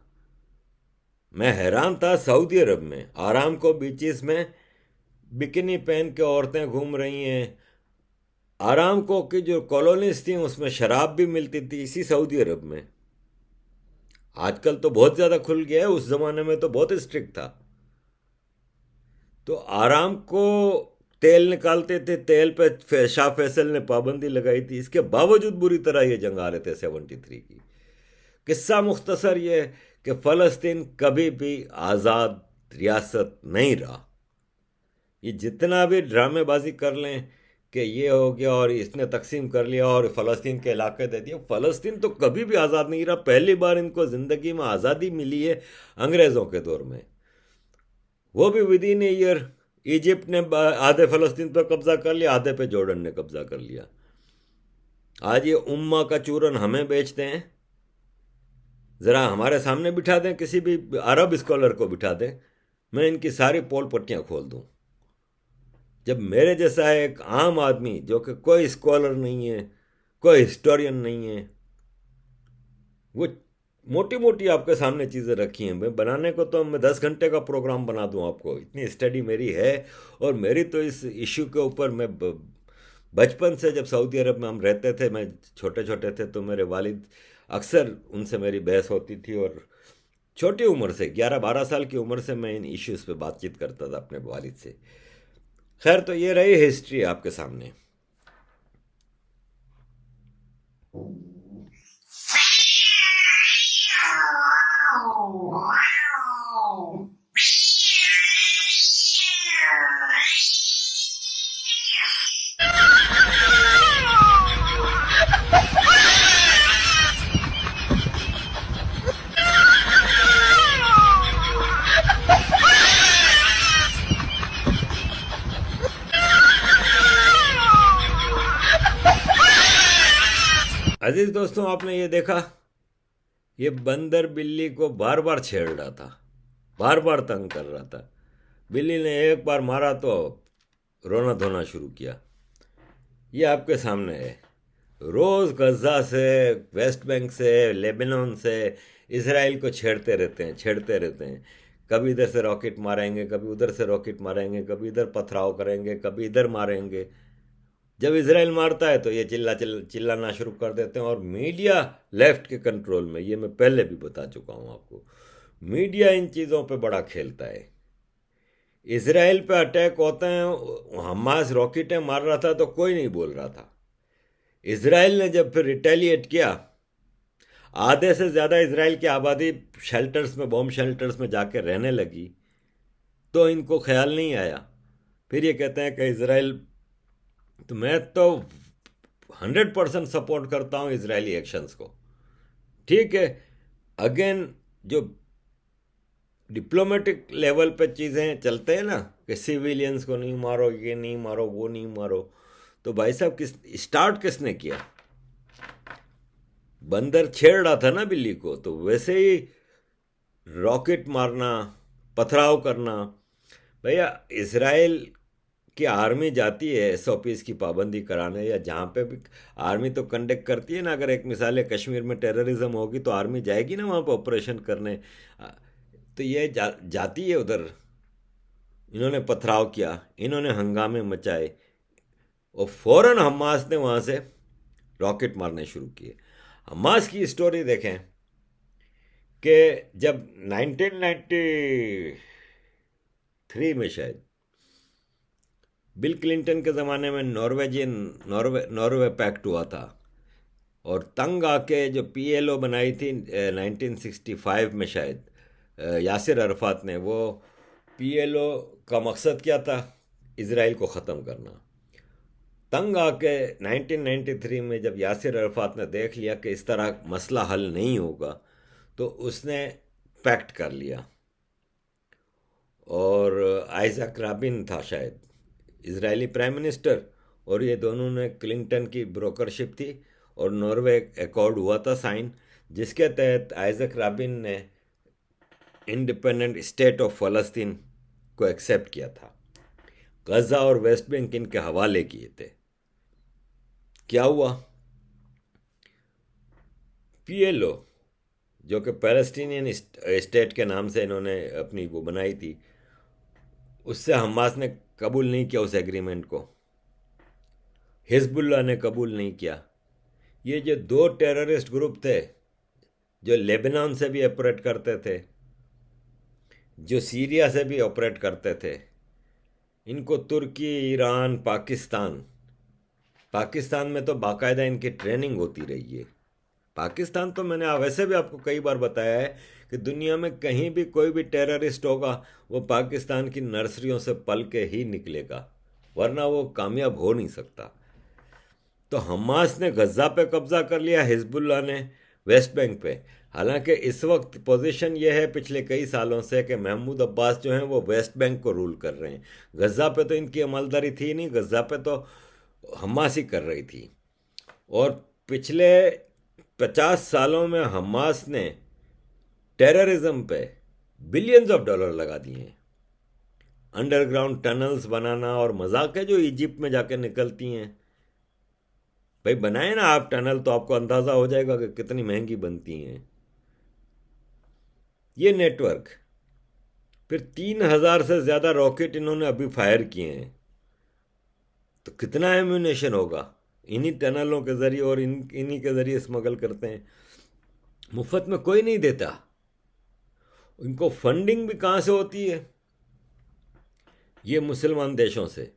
Speaker 1: मैं हैरान था, सऊदी अरब में आरामको बीचेस में बिकिनी पहन के औरतें घूम रही हैं। आरामको की जो कॉलोनीज थी उसमें शराब भी मिलती थी, इसी सऊदी अरब में। आजकल तो बहुत ज़्यादा खुल गया है, उस ज़माने में तो बहुत स्ट्रिक्ट था। तो आरामको तेल निकालते थे, तेल पे शाह फैसल ने पाबंदी लगाई थी। इसके बावजूद बुरी तरह ये जंग आ रहे थे 73 की। किस्सा मुख्तसर ये कि फ़लस्तीन कभी भी आज़ाद रियासत नहीं रहा। ये जितना भी ड्रामेबाजी कर लें कि ये हो गया और इसने तकसीम कर लिया और फ़लस्तीन के इलाके दे दिए, फ़लस्तीन तो कभी भी आज़ाद नहीं रहा। पहली बार इनको ज़िंदगी में आज़ादी मिली है अंग्रेज़ों के दौर में, वो भी with in a year. Egypt ने आधे फ़लस्तीन पर कब्ज़ा कर लिया, आधे पे जॉर्डन ने कब्ज़ा कर लिया। आज ये उम्मा का चूरन हमें बेचते हैं। ज़रा हमारे सामने बिठा दें, किसी भी अरब स्कॉलर को बिठा दें, मैं इनकी सारी पोल पट्टियाँ खोल दूँ। जब मेरे जैसा एक आम आदमी, जो कि कोई स्कॉलर नहीं है, कोई हिस्टोरियन नहीं है, वो मोटी मोटी आपके सामने चीज़ें रखी हैं, मैं बनाने को तो मैं 10 घंटे का प्रोग्राम बना दूं आपको, इतनी स्टडी मेरी है। और मेरी तो इस इश्यू के ऊपर मैं बचपन से, जब सऊदी अरब में हम रहते थे, मैं छोटे छोटे थे, तो मेरे वालिद अक्सर, उनसे मेरी बहस होती थी। और छोटी उम्र से, 11-12 साल की उम्र से मैं इन इश्यूज़ पे बातचीत करता था अपने वालिद से। खैर, तो ये रही हिस्ट्री आपके सामने। अजीज दोस्तों, आपने ये देखा, ये बंदर बिल्ली को बार बार छेड़ रहा था, बार बार तंग कर रहा था। बिल्ली ने एक बार मारा तो रोना धोना शुरू किया। ये आपके सामने है। रोज़ गजा से, वेस्ट बैंक से, लेबनान से इसराइल को छेड़ते रहते हैं, छेड़ते रहते हैं। कभी इधर से रॉकेट मारेंगे, कभी उधर से रॉकेट मारेंगे, कभी इधर पथराव करेंगे, कभी इधर मारेंगे। जब इसराइल मारता है तो ये चिल्लाना शुरू कर देते हैं। और मीडिया लेफ्ट के कंट्रोल में, ये मैं पहले भी बता चुका हूँ आपको, मीडिया इन चीज़ों पे बड़ा खेलता है। इसराइल पे अटैक होते हैं, हमास रॉकेटें मार रहा था तो कोई नहीं बोल रहा था। इसराइल ने जब फिर रिटेलिएट किया, आधे से ज़्यादा इसराइल की आबादी शेल्टर्स में, बॉम्ब शेल्टर्स में जाके रहने लगी, तो इनको ख्याल नहीं आया। फिर ये कहते हैं कि इसराइल तो मैं तो 100% सपोर्ट करता हूँ इजरायली एक्शंस को। ठीक है, अगेन जो डिप्लोमेटिक लेवल पे चीज़ें चलते हैं ना कि सिविलियंस को नहीं मारो, ये नहीं मारो, वो नहीं मारो, तो भाई साहब किस स्टार्ट किसने किया? बंदर छेड़ रहा था ना बिल्ली को, तो वैसे ही रॉकेट मारना, पथराव करना। भैया, इसराइल की आर्मी जाती है SOPs की पाबंदी कराने, या जहाँ पे भी आर्मी तो कंडक्ट करती है ना, अगर एक मिसाल है कश्मीर में टेररिज्म होगी तो आर्मी जाएगी ना वहाँ पर ऑपरेशन करने। तो ये जाती है उधर। इन्होंने पथराव किया, इन्होंने हंगामे मचाए, और फौरन हमास ने वहाँ से रॉकेट मारने शुरू किए। हमास की स्टोरी देखें कि जब 1993 में शायद बिल क्लिंटन के ज़माने में नॉर्वे पैक्ट हुआ था, और तंग आके जो PLO बनाई थी 1965 में शायद यासिर अरफात ने, वो PLO का मकसद क्या था? इसराइल को ख़त्म करना। तंग आके 1993 में जब यासिर अरफात ने देख लिया कि इस तरह मसला हल नहीं होगा, तो उसने पैक्ट कर लिया। और आइजैक राबिन था शायद इजरायली प्राइम मिनिस्टर, और ये दोनों ने, क्लिंटन की ब्रोकरशिप थी, और नॉर्वे अकॉर्ड हुआ था साइन, जिसके तहत आइजैक राबिन ने इंडिपेंडेंट स्टेट ऑफ फ़लस्तीन को एक्सेप्ट किया था। गजा और वेस्ट बैंक इनके हवाले किए थे। क्या हुआ? PLO, जो कि पैलेस्टीनियन स्टेट के नाम से इन्होंने अपनी वो बनाई थी, उससे हमास ने कबूल नहीं किया उस एग्रीमेंट को, हिजबुल्लाह ने कबूल नहीं किया। ये जो दो टेररिस्ट ग्रुप थे जो लेबनान से भी ऑपरेट करते थे, जो सीरिया से भी ऑपरेट करते थे, इनको तुर्की, ईरान, पाकिस्तान में तो बाकायदा इनकी ट्रेनिंग होती रही है। पाकिस्तान तो मैंने वैसे भी आपको कई बार बताया है कि दुनिया में कहीं भी कोई भी टेररिस्ट होगा, वो पाकिस्तान की नर्सरियों से पल के ही निकलेगा, वरना वो कामयाब हो नहीं सकता। तो हमास ने गजा पे कब्जा कर लिया, हिजबुल्लाह ने वेस्ट बैंक पे। हालांकि इस वक्त पोजीशन ये है पिछले कई सालों से कि महमूद अब्बास जो हैं वो वेस्ट बैंक को रूल कर रहे हैं। गजा पे तो इनकी अमलदारी थी नहीं, गजा पे तो हमास ही कर रही थी। और पिछले 50 सालों में हमास ने टेररिज्म पे बिलियंस ऑफ डॉलर लगा दिए हैं। अंडरग्राउंड टनल्स बनाना, और मजाक है जो इजिप्ट में जाके निकलती हैं। भाई बनाए ना आप टनल, तो आपको अंदाज़ा हो जाएगा कि कितनी महंगी बनती हैं ये नेटवर्क। फिर 3,000 से ज़्यादा रॉकेट इन्होंने अभी फायर किए हैं, तो कितना एम्यूनेशन होगा? इन्हीं टनलों के ज़रिए और इन्हीं के ज़रिए स्मगल करते हैं। मुफ्त में कोई नहीं देता। इनको फंडिंग भी कहाँ से होती है? ये मुसलमान देशों से।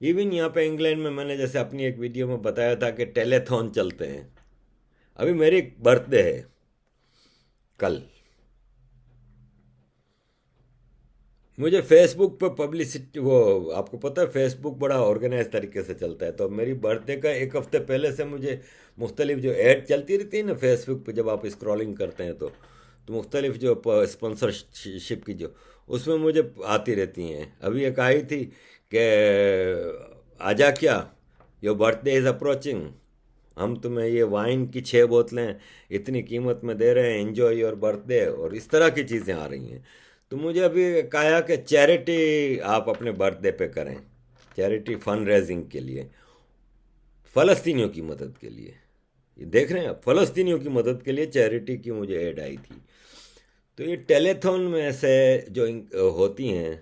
Speaker 1: इवन यहाँ पे इंग्लैंड में मैंने जैसे अपनी एक वीडियो में बताया था कि टेलीथॉन चलते हैं। अभी मेरी बर्थडे है कल, मुझे फेसबुक पर पब्लिसिटी, वो आपको पता है फेसबुक बड़ा ऑर्गेनाइज तरीके से चलता है, तो मेरी बर्थडे का एक हफ्ते पहले से मुझे मुख्तलिफ जो ऐड चलती रहती है ना फेसबुक पे, जब आप स्क्रॉलिंग करते हैं तो मुख्तलिफ जो स्पॉन्सरशिप की जो, उसमें मुझे आती रहती हैं। अभी एक आई थी कि आजा क्या, योर बर्थडे इज़ अप्रोचिंग, हम तुम्हें ये वाइन की 6 बोतलें इतनी कीमत में दे रहे हैं, एंजॉय योर बर्थडे, और इस तरह की चीज़ें आ रही हैं। तो मुझे अभी कहा कि चैरिटी आप अपने बर्थडे पे करें, चैरिटी फंड रेजिंग के लिए, फ़लस्तीनियों की मदद के लिए। ये देख रहे हैं आप, फ़लस्तीनियों की मदद के लिए चैरिटी की मुझे ऐड आई थी। तो ये टेलीथॉन में से जो होती हैं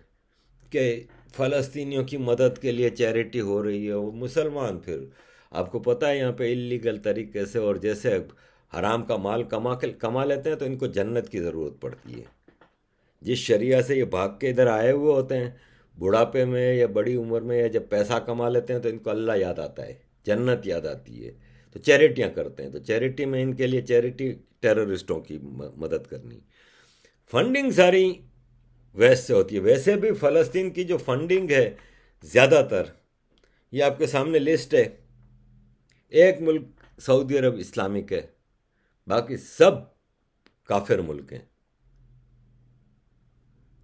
Speaker 1: कि फ़लस्तीनियों की मदद के लिए चैरिटी हो रही है, वो मुसलमान फिर आपको पता है यहाँ पे इलीगल तरीके से, और जैसे हराम का माल कमा लेते हैं, तो इनको जन्नत की ज़रूरत पड़ती है। जिस शरिया से ये भाग के इधर आए हुए होते हैं, बुढ़ापे में या बड़ी उम्र में, या जब पैसा कमा लेते हैं, तो इनको अल्लाह याद आता है, जन्नत याद आती है, तो चैरिटियाँ करते हैं। तो चैरिटी में इनके लिए चैरिटी टेररिस्टों की मदद करनी। फंडिंग सारी वेस्ट से होती है। वैसे भी फ़लस्तीन की जो फंडिंग है ज़्यादातर ये आपके सामने लिस्ट है। एक मुल्क सऊदी अरब इस्लामिक है, बाकी सब काफिर मुल्क हैं।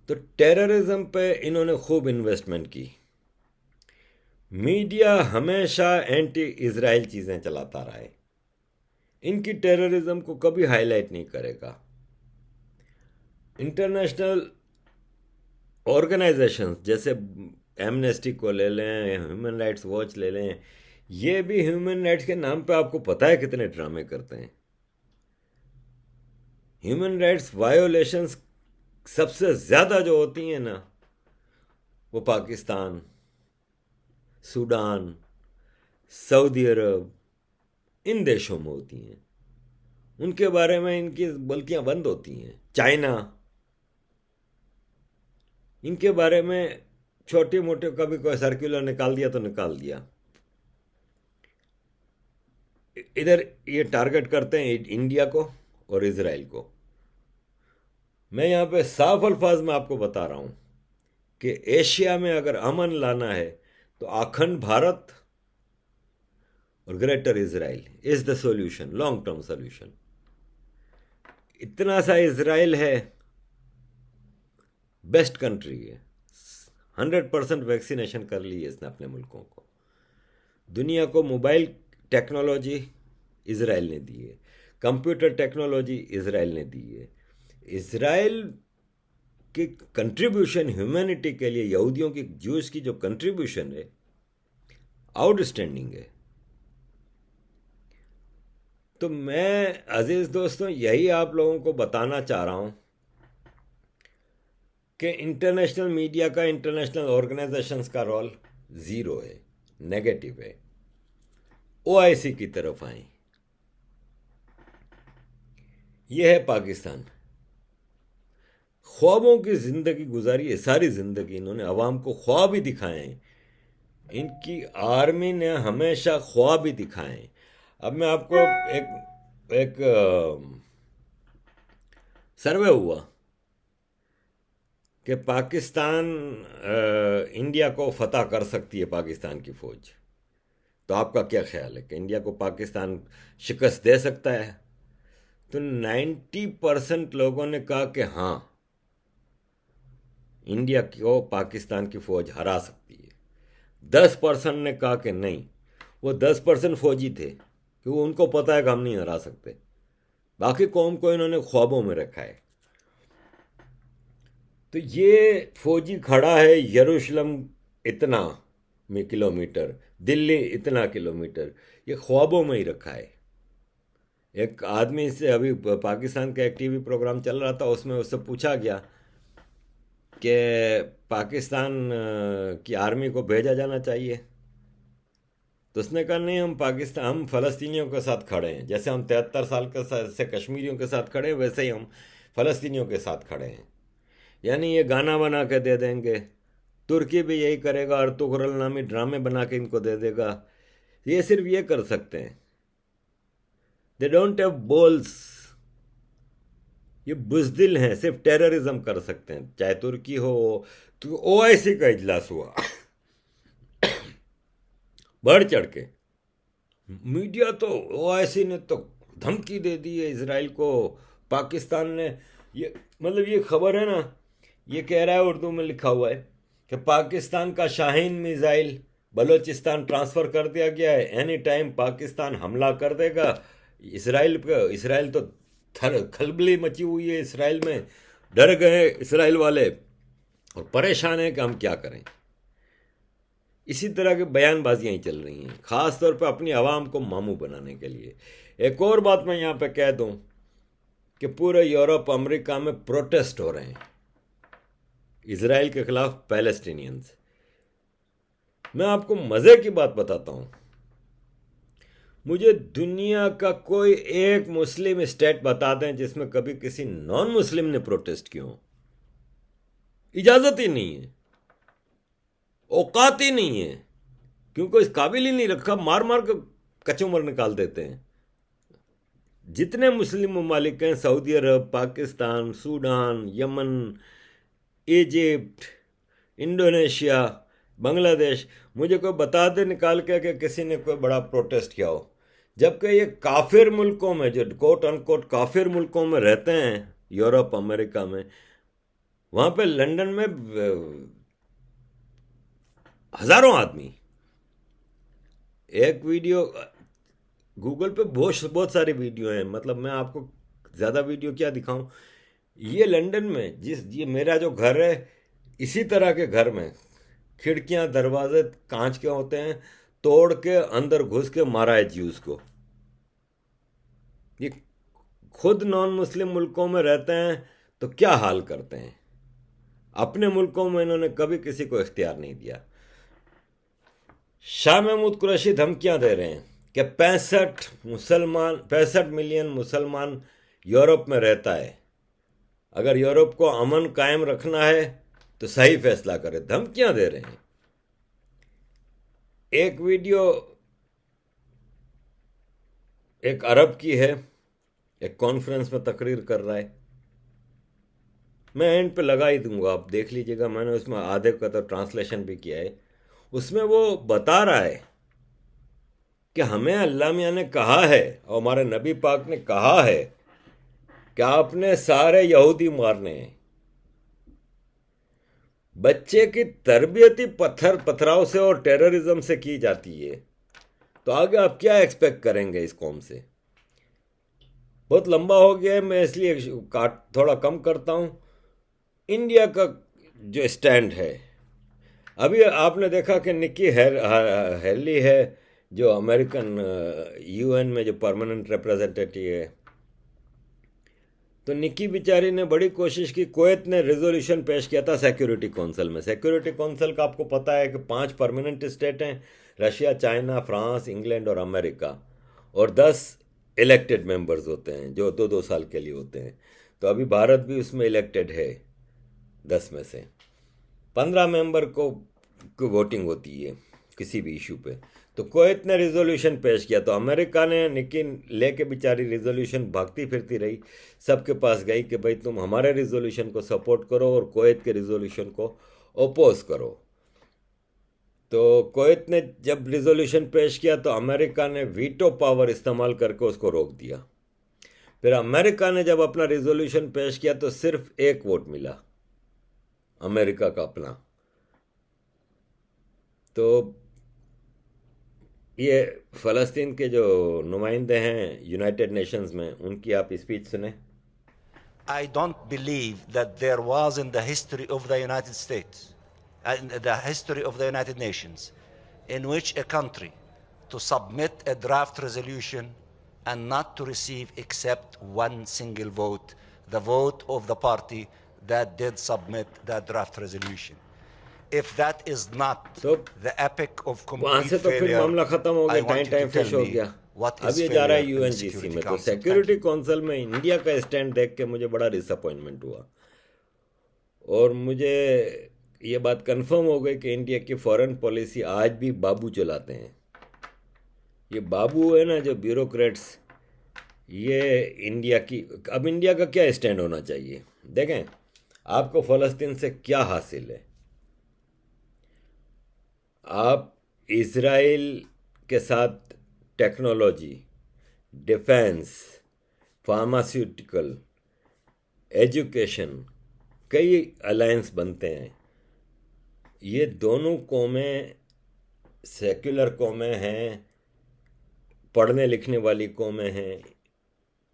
Speaker 1: तो टेररिज्म पे इन्होंने खूब इन्वेस्टमेंट की। मीडिया हमेशा एंटी इजराइल चीज़ें चलाता रहा है, इनकी टेररिज्म को कभी हाईलाइट नहीं करेगा। इंटरनेशनल ऑर्गेनाइजेशंस जैसे एमनेस्टी को ले लें, ह्यूमन राइट्स वॉच ले लें, ये भी ह्यूमन राइट्स के नाम पे आपको पता है कितने ड्रामे करते हैं। ह्यूमन राइट्स वायोलेशंस सबसे ज़्यादा जो होती हैं ना, वो पाकिस्तान, सूडान, सऊदी अरब, इन देशों में होती हैं। उनके बारे में इनकी बल्कियां बंद होती हैं। चाइना, इनके बारे में छोटे मोटे कभी कोई सर्कुलर निकाल दिया तो निकाल दिया। इधर ये टारगेट करते हैं इंडिया को और इजराइल को। मैं यहाँ पे साफ अल्फाज में आपको बता रहा हूँ कि एशिया में अगर अमन लाना है तो अखंड भारत और greater Israel is the solution, long term solution. इतना सा इजराइल है, बेस्ट कंट्री है, 100% वैक्सीनेशन कर ली है इसने अपने मुल्कों को। दुनिया को मोबाइल टेक्नोलॉजी इजराइल ने दी है, कंप्यूटर टेक्नोलॉजी इजराइल ने दी है। इजराइल की कंट्रीब्यूशन ह्यूमैनिटी के लिए, यहूदियों की, ज्यूस की जो कंट्रीब्यूशन है, आउटस्टैंडिंग है। तो मैं अजीज दोस्तों यही आप लोगों को बताना चाह रहा हूं कि इंटरनेशनल मीडिया का, इंटरनेशनल ऑर्गेनाइजेशंस का रोल ज़ीरो है, नेगेटिव है। ओआईसी की तरफ आए। यह है पाकिस्तान। ख्वाबों की ज़िंदगी गुजारी है, सारी ज़िंदगी इन्होंने अवाम को ख्वाब ही दिखाए हैं। इनकी आर्मी ने हमेशा ख्वाब ही दिखाए हैं। अब मैं आपको एक सर्वे हुआ कि पाकिस्तान इंडिया को फतह कर सकती है, पाकिस्तान की फ़ौज। तो आपका क्या ख्याल है कि इंडिया को पाकिस्तान शिकस्त दे सकता है? तो 90% लोगों ने कहा कि हाँ, इंडिया को पाकिस्तान की फ़ौज हरा सकती है। 10% ने कहा कि नहीं। वो 10% फौजी थे कि वो, उनको पता है कि हम नहीं हरा सकते। बाकी कौम को इन्होंने ख्वाबों में रखा है। तो ये फौजी खड़ा है यरूशलेम इतना किलोमीटर, दिल्ली इतना किलोमीटर, ये ख्वाबों में ही रखा है। एक आदमी से अभी पाकिस्तान का एक टीवी प्रोग्राम चल रहा था, उसमें उससे पूछा गया कि पाकिस्तान की आर्मी को भेजा जाना चाहिए। तो उसने कहा नहीं, हम फ़लस्तीनियों के साथ खड़े हैं। जैसे हम 73 साल के से कश्मीरियों के साथ खड़े हैं, वैसे ही हम फ़लस्तीनियों के साथ खड़े हैं। यानी ये गाना बना के दे देंगे, तुर्की भी यही करेगा, अर्तुगरुल नामी ड्रामे बना के इनको दे देगा। ये सिर्फ ये कर सकते हैं, दे डोंट हैव बॉल्स। ये बुजदिल हैं, सिर्फ टेररिज्म कर सकते हैं। चाहे तुर्की हो, तो ओआईसी का इजलास हुआ, बढ़ चढ़ के मीडिया, तो ओआईसी ने तो धमकी दे दी है इसराइल को। पाकिस्तान ने, ये मतलब ये खबर है ना, ये कह रहा है, उर्दू में लिखा हुआ है कि पाकिस्तान का शाहीन मिसाइल बलूचिस्तान ट्रांसफ़र कर दिया गया है, एनी टाइम पाकिस्तान हमला कर देगा इसराइल पे। इसराइल तो खलबली मची हुई है इसराइल में, डर गए इसराइल वाले और परेशान हैं कि हम क्या करें। इसी तरह की बयानबाजियाँ ही चल रही हैं, ख़ास तौर पर अपनी आवाम को मामू बनाने के लिए। एक और बात मैं यहाँ पे कह दूँ कि पूरे यूरोप, अमेरिका में प्रोटेस्ट हो रहे हैं इसराइल के ख़िलाफ़ पैलेस्टीनियंस। मैं आपको मज़े की बात बताता हूँ, मुझे दुनिया का कोई एक मुस्लिम स्टेट बता दें जिसमें कभी किसी नॉन मुस्लिम ने प्रोटेस्ट किया हो। इजाज़त ही नहीं है, औकात ही नहीं है, क्योंकि इस काबिल ही नहीं रखा, मार मार के कचूमर निकाल देते हैं। जितने मुस्लिम ममालिक हैं, Saudi Arab, Pakistan, Sudan, Yemen, Egypt, Indonesia, Bangladesh, मुझे कोई बता दे निकाल के कि किसी ने कोई बड़ा प्रोटेस्ट किया हो। जबकि ये काफिर मुल्कों में, जो कोट अनकोट काफिर मुल्कों में रहते हैं, यूरोप अमेरिका में, वहां पे लंदन में हजारों आदमी। एक वीडियो गूगल पे बहुत बहुत सारी वीडियो हैं, मतलब मैं आपको ज़्यादा वीडियो क्या दिखाऊं। ये लंदन में, ये मेरा जो घर है, इसी तरह के घर में खिड़कियां दरवाजे कांच के होते हैं, तोड़ के अंदर घुस के मारा है ज्यूस को। ये खुद नॉन मुस्लिम मुल्कों में रहते हैं तो क्या हाल करते हैं। अपने मुल्कों में इन्होंने कभी किसी को इख्तियार नहीं दिया। शाह महमूद कुरैशी धमकियां दे रहे हैं कि 65 मिलियन मुसलमान यूरोप में रहता है, अगर यूरोप को अमन कायम रखना है तो सही फैसला करे। धमकियां दे रहे हैं। एक वीडियो एक अरब की है, एक कॉन्फ्रेंस में तकरीर कर रहा है। मैं एंड पे लगा ही दूंगा, आप देख लीजिएगा। मैंने उसमें आधे का तो ट्रांसलेशन भी किया है। उसमें वो बता रहा है कि हमें अल्लाह मियाँ ने कहा है और हमारे नबी पाक ने कहा है कि आपने सारे यहूदी मारने हैं। बच्चे की तरबियत ही पथराव से और टेररिज्म से की जाती है, तो आगे आप क्या एक्सपेक्ट करेंगे इस कौम से। बहुत लंबा हो गया है, मैं इसलिए थोड़ा कम करता हूँ। इंडिया का जो स्टैंड है, अभी आपने देखा कि निक्की हेली है, जो अमेरिकन यूएन में जो परमानेंट रिप्रेजेंटेटिव है। तो निक्की बेचारी ने बड़ी कोशिश की। कुवैत ने रिजोल्यूशन पेश किया था सिक्योरिटी काउंसिल में। सिक्योरिटी काउंसिल का आपको पता है कि 5 परमानेंट स्टेट हैं, रशिया, चाइना, फ्रांस, इंग्लैंड और अमेरिका, और 10 इलेक्टेड मेंबर्स होते हैं जो 2-2 साल के लिए होते हैं। तो अभी भारत भी उसमें इलेक्टेड है। 10 में से 15 मेंबर को वोटिंग होती है किसी भी इशू पे। तो कुवैत ने रिजोल्यूशन पेश किया, तो अमेरिका ने निक्की लेके बेचारी रिजोल्यूशन भागती फिरती रही, सबके पास गई कि भाई तुम हमारे रिजोल्यूशन को सपोर्ट करो और कुवैत के रिजोल्यूशन को ओपोज करो। तो कुवैत ने जब रिजोल्यूशन पेश किया तो अमेरिका ने वीटो पावर इस्तेमाल करके उसको रोक दिया। फिर अमेरिका ने जब अपना रिजोल्यूशन पेश किया तो सिर्फ एक वोट मिला, अमेरिका का अपना। तो ये फ़लस्तीन के जो नुमाइंदे हैं यूनाइटेड नेशंस में, उनकी आप स्पीच सुने।
Speaker 2: I don't believe that there was in the history of the United States, in the history of the United Nations, in which a country to submit a draft resolution and not to receive except one single vote, the vote of the party that did submit that draft resolution. If that is not
Speaker 1: तो
Speaker 2: the epic of
Speaker 1: वहां
Speaker 2: complete
Speaker 1: से तो फिर
Speaker 2: failure,
Speaker 1: मामला खत्म हो
Speaker 2: I
Speaker 1: गया,
Speaker 2: want you
Speaker 1: time
Speaker 2: to
Speaker 1: fish
Speaker 2: tell
Speaker 1: हो
Speaker 2: me
Speaker 1: गया।
Speaker 2: what
Speaker 1: अब
Speaker 2: is
Speaker 1: ये जा रहा है
Speaker 2: failure in the
Speaker 1: यूएनजीसी
Speaker 2: Security
Speaker 1: में। तो
Speaker 2: Council. Thank
Speaker 1: security
Speaker 2: you.
Speaker 1: Council में इंडिया का स्टैंड देख के मुझे बड़ा डिसअपॉइंटमेंट हुआ, और मुझे ये बात कंफर्म हो गई कि इंडिया की फॉरेन पॉलिसी आज भी बाबू चलाते हैं। ये बाबू है ना, जो ब्यूरोक्रेट्स, ये इंडिया की। अब इंडिया का क्या स्टैंड होना चाहिए? देखें, आपको फ़लस्तीन से क्या हासिल है? आप इज़राइल के साथ टेक्नोलॉजी, डिफेंस, फार्मास्यूटिकल, एजुकेशन, कई अलायंस बनते हैं। ये दोनों कौमें सेक्युलर कौमें हैं, पढ़ने लिखने वाली कौमें हैं।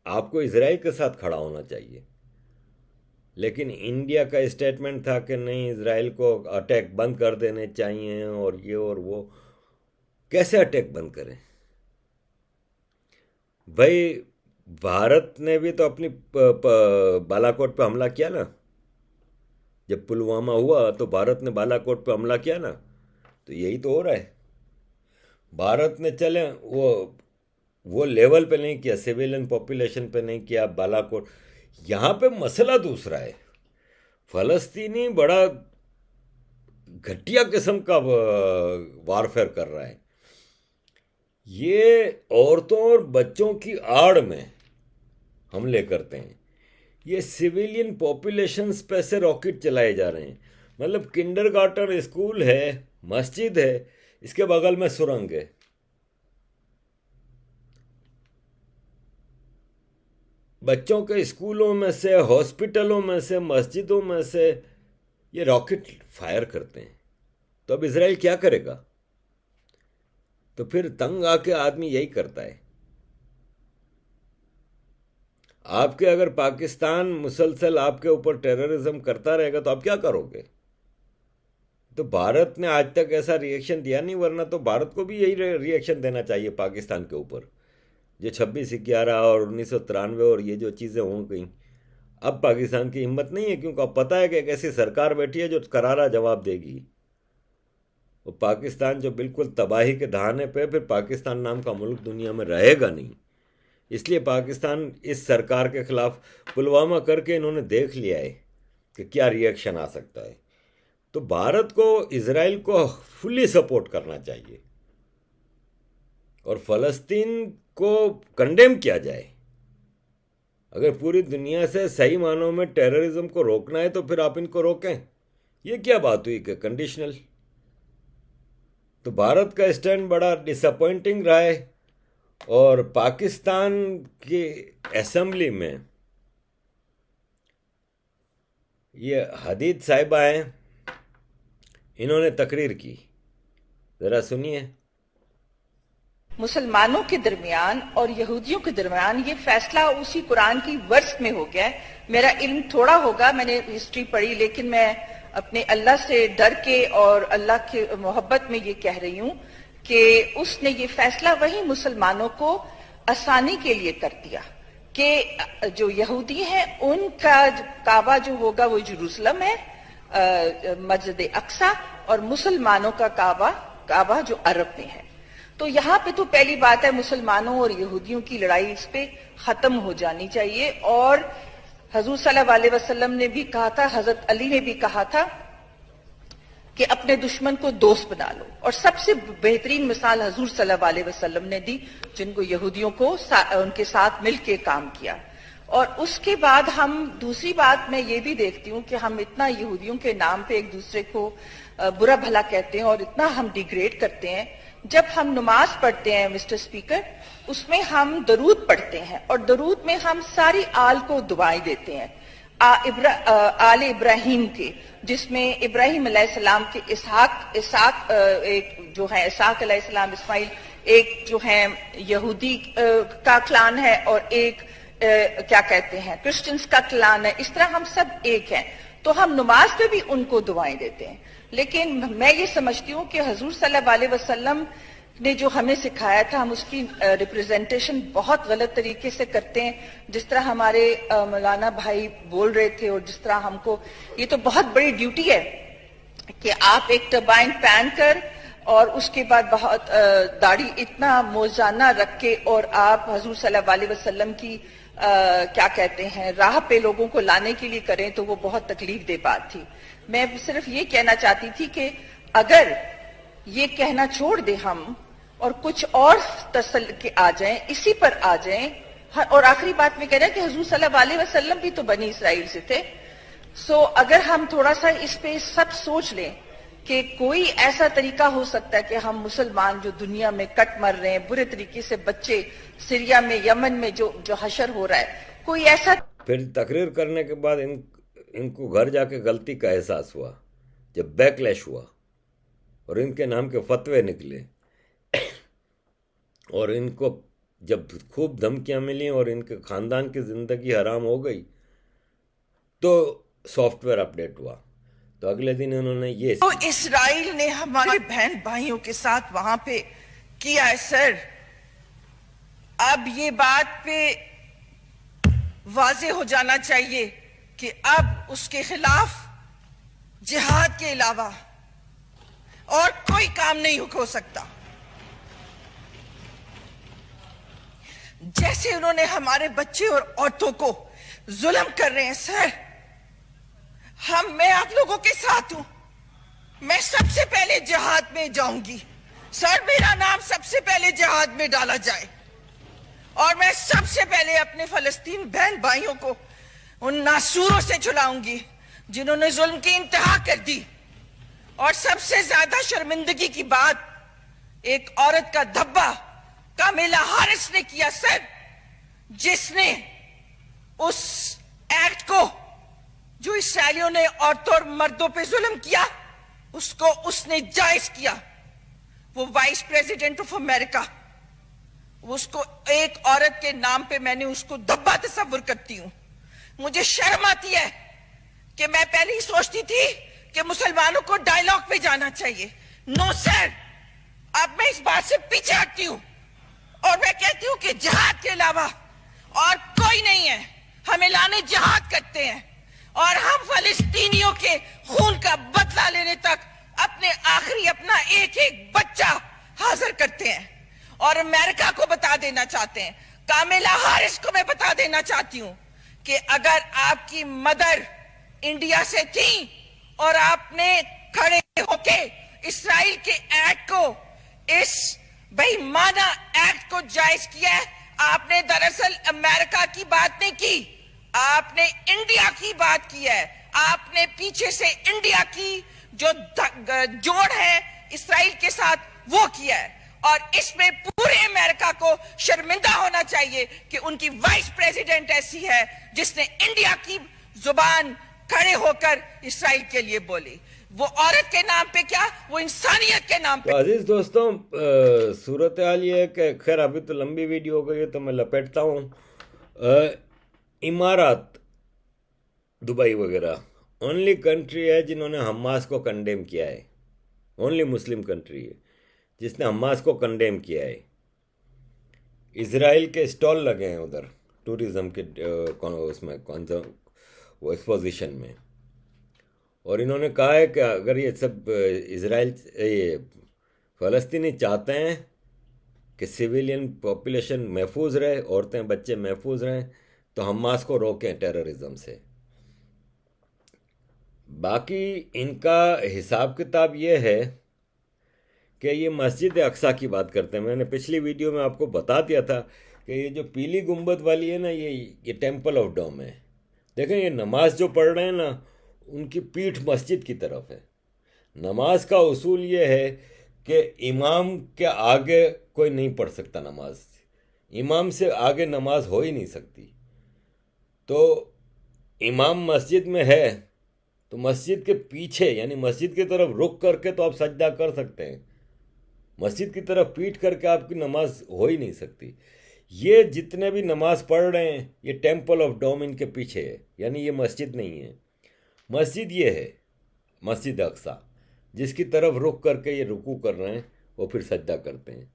Speaker 1: आपको इज़राइल के साथ खड़ा होना चाहिए। लेकिन इंडिया का स्टेटमेंट था कि नहीं, इज़राइल को अटैक बंद कर देने चाहिए, और ये और वो। कैसे अटैक बंद करें भाई? भारत ने भी तो अपनी बालाकोट पे हमला किया ना। जब पुलवामा हुआ तो भारत ने बालाकोट पे हमला किया ना। तो यही तो हो रहा है। भारत ने चले वो लेवल पे नहीं किया, सिविलियन पॉपुलेशन पे नहीं किया बालाकोट। यहाँ पे मसला दूसरा है। फ़लस्तीनी बड़ा घटिया किस्म का वारफेयर कर रहा है। ये औरतों और बच्चों की आड़ में हमले करते हैं। ये सिविलियन पॉपुलेशंस पे से रॉकेट चलाए जा रहे हैं। मतलब किंडरगार्टन स्कूल है, मस्जिद है, इसके बगल में सुरंग है। बच्चों के स्कूलों में से, हॉस्पिटलों में से, मस्जिदों में से ये रॉकेट फायर करते हैं। तो अब इजराइल क्या करेगा? तो फिर तंग आके आदमी यही करता है। आपके अगर पाकिस्तान मुसलसल आपके ऊपर टेररिज्म करता रहेगा तो आप क्या करोगे? तो भारत ने आज तक ऐसा रिएक्शन दिया नहीं, वरना तो भारत को भी यही रिएक्शन देना चाहिए पाकिस्तान के ऊपर। जो 26/11 और 1993 और ये जो चीज़ें हो गई, अब पाकिस्तान की हिम्मत नहीं है, क्योंकि अब पता है कि एक ऐसी सरकार बैठी है जो करारा जवाब देगी। वो पाकिस्तान जो बिल्कुल तबाही के दहाने पे, फिर पाकिस्तान नाम का मुल्क दुनिया में रहेगा नहीं। इसलिए पाकिस्तान इस सरकार के खिलाफ पुलवामा करके इन्होंने देख लिया है कि क्या रिएक्शन आ सकता है। तो भारत को इजराइल को फुल्ली सपोर्ट करना चाहिए और फ़लस्तीन को कंडेम किया जाए। अगर पूरी दुनिया से सही मानों में टेररिज्म को रोकना है तो फिर आप इनको रोकें। ये क्या बात हुई कि कंडीशनल? तो भारत का स्टैंड बड़ा डिसअपॉइंटिंग रहा है। और पाकिस्तान की असेंबली में ये हदीद साहिबा हैं, इन्होंने तकरीर की, ज़रा सुनिए।
Speaker 3: मुसलमानों के दरमियान और यहूदियों के दरमियान ये फैसला उसी कुरान की वर्स में हो गया है। मेरा इल्म थोड़ा होगा, मैंने हिस्ट्री पढ़ी, लेकिन मैं अपने अल्लाह से डर के और अल्लाह की मोहब्बत में ये कह रही हूं कि उसने ये फैसला वही मुसलमानों को आसानी के लिए कर दिया कि जो यहूदी हैं उनका काबा जो होगा वो जेरूसलम है, मस्जिद अक्सा, और मुसलमानों का काबा जो अरब में है। तो यहाँ पे तो पहली बात है मुसलमानों और यहूदियों की लड़ाई इस पे खत्म हो जानी चाहिए। और हजूर सल्लल्लाहु अलैहि वसल्लम ने भी कहा था, हजरत अली ने भी कहा था कि अपने दुश्मन को दोस्त बना लो। और सबसे बेहतरीन मिसाल हजूर सल्लल्लाहु अलैहि वसल्लम ने दी, जिनको यहूदियों को उनके साथ मिलकर काम किया। और उसके बाद हम दूसरी बात मैं ये भी देखती हूँ कि हम इतना यहूदियों के नाम पे एक दूसरे को बुरा भला कहते हैं और इतना हम डिग्रेड करते हैं। जब हम नमाज पढ़ते हैं मिस्टर स्पीकर, उसमें हम दरूद पढ़ते हैं और दरूद में हम सारी आल को दुआएं देते हैं, आले इब्राहिम के, जिसमें इब्राहिम अलैहिस्सलाम के इसहाक एक जो है इसहाक अलैहिस्सलाम, इस्माइल एक जो है यहूदी का क्लान है और एक क्या कहते हैं क्रिश्चियंस का क्लान है। इस तरह हम सब एक हैं, तो हम नमाज पे भी उनको दुआएं देते हैं। लेकिन मैं ये समझती हूँ कि हजूर सल्लल्लाहु अलैहि वसल्लम ने जो हमें सिखाया था, हम उसकी रिप्रेजेंटेशन बहुत गलत तरीके से करते हैं। जिस तरह हमारे मौलाना भाई बोल रहे थे और जिस तरह हमको, ये तो बहुत बड़ी ड्यूटी है कि आप एक टर्बाइन पहन कर और उसके बाद बहुत दाढ़ी इतना मोजाना रख के और आप हजूर सल्लल्लाहु अलैहि वसल्लम की क्या कहते हैं राह पे लोगों को लाने के लिए करें, तो वो बहुत तकलीफ दे बात थी। मैं सिर्फ ये कहना चाहती थी कि अगर ये कहना छोड़ दे हम और कुछ और तसल के आ जाएं, इसी पर आ जाएं। और आखिरी बात में कह रहा है कि हुजूर सल्लल्लाहु अलैहि वसल्लम भी तो बनी इसराइल से थे। सो अगर हम थोड़ा सा इस पे सब सोच लें कि कोई ऐसा तरीका हो सकता है कि हम मुसलमान जो दुनिया में कट मर रहे हैं बुरे तरीके से, बच्चे सीरिया में, यमन में जो हशर हो रहा है, कोई ऐसा।
Speaker 1: फिर तकरीर करने के बाद इनको घर जाके गलती का एहसास हुआ, जब बैकलैश हुआ और इनके नाम के फतवे निकले और इनको जब खूब धमकियां मिली और इनके खानदान की जिंदगी हराम हो गई, तो सॉफ्टवेयर अपडेट हुआ। तो अगले दिन इन्होंने ये
Speaker 3: तो इसराइल ने हमारे बहन भाइयों के साथ वहां पे किया है सर। अब ये बात पे वाजे हो जाना चाहिए कि अब उसके खिलाफ जिहाद के अलावा और कोई काम नहीं हो सकता। जैसे उन्होंने हमारे बच्चे और औरतों को जुल्म कर रहे हैं सर, मैं आप लोगों के साथ हूं। मैं सबसे पहले जिहाद में जाऊंगी सर, मेरा नाम सबसे पहले जिहाद में डाला जाए और मैं सबसे पहले अपने फलस्तीन बहन भाइयों को उन नासूरों से छुड़ाऊंगी जिन्होंने जुल्म की इंतहा कर दी और सबसे ज्यादा शर्मिंदगी की बात एक औरत का धब्बा कामिला हारिस ने किया सर, जिसने उस एक्ट को जो इसराइलियों ने औरतों और मर्दों पे जुल्म किया उसको उसने जायज किया। वो वाइस प्रेसिडेंट ऑफ अमेरिका, उसको एक औरत के नाम पे मैंने उसको धब्बा तस्वुर करती हूं। मुझे शर्म आती है कि मैं पहले ही सोचती थी कि मुसलमानों को डायलॉग पे जाना चाहिए। नो सर, अब मैं इस बात से पीछे हटती हूं और मैं कहती हूं कि जिहाद के अलावा और कोई नहीं है। हम ऐलान जिहाद करते हैं और हम फलस्तीनियों के खून का बदला लेने तक अपने आखिरी अपना एक एक बच्चा हाजिर करते हैं। और अमेरिका को बता देना चाहते हैं, कामिला हारिस को मैं बता देना चाहती हूं कि अगर आपकी मदर इंडिया से थी और आपने खड़े होके इसराइल के एक्ट को, इस बेईमाना एक्ट को जायज किया है, आपने दरअसल अमेरिका की बात नहीं की, आपने इंडिया की बात की है। आपने पीछे से इंडिया की जो जोड़ है इसराइल के साथ वो किया है। और इसमें पूरे अमेरिका को शर्मिंदा होना चाहिए कि उनकी वाइस प्रेसिडेंट ऐसी है जिसने इंडिया की जुबान खड़े होकर इसराइल के लिए बोली। वो औरत के नाम पे क्या, वो इंसानियत के नाम पे।
Speaker 1: तो अजीज दोस्तों, सूरत हाल ये है कि खैर अभी तो लंबी वीडियो हो गई है तो मैं लपेटता हूँ। इमारात, दुबई वगैरह ओनली कंट्री है जिन्होंने हमास को कंडेम किया है। ओनली मुस्लिम कंट्री है जिसने हमास को कंडेम किया है। इजराइल के स्टॉल लगे हैं उधर टूरिज्म के उसमें कौन सा वो एक्सपोजिशन में, और इन्होंने कहा है कि अगर ये सब इजराइल ये फ़लस्तीनी चाहते हैं कि सिविलियन पॉपुलेशन महफूज रहे, औरतें बच्चे महफूज रहें, तो हमास को रोकें टेररिज्म से। बाकी इनका हिसाब किताब ये है कि ये मस्जिद अक्सा की बात करते हैं। मैंने पिछली वीडियो में आपको बता दिया था कि ये जो पीली गुंबद वाली है ना, ये टेम्पल ऑफ डोम है। देखें, ये नमाज जो पढ़ रहे हैं ना, उनकी पीठ मस्जिद की तरफ है। नमाज का उसूल ये है कि इमाम के आगे कोई नहीं पढ़ सकता नमाज, इमाम से आगे नमाज हो ही नहीं सकती। तो इमाम मस्जिद में है तो मस्जिद के पीछे यानी मस्जिद की तरफ रुख करके तो आप सजदा कर सकते हैं, मस्जिद की तरफ पीठ करके आपकी नमाज हो ही नहीं सकती। ये जितने भी नमाज पढ़ रहे हैं ये टेम्पल ऑफ डोम इनके पीछे है, यानी ये मस्जिद नहीं है। मस्जिद ये है मस्जिद अक्सा, जिसकी तरफ रुख करके ये रुकू कर रहे हैं, वो फिर सजदा करते हैं।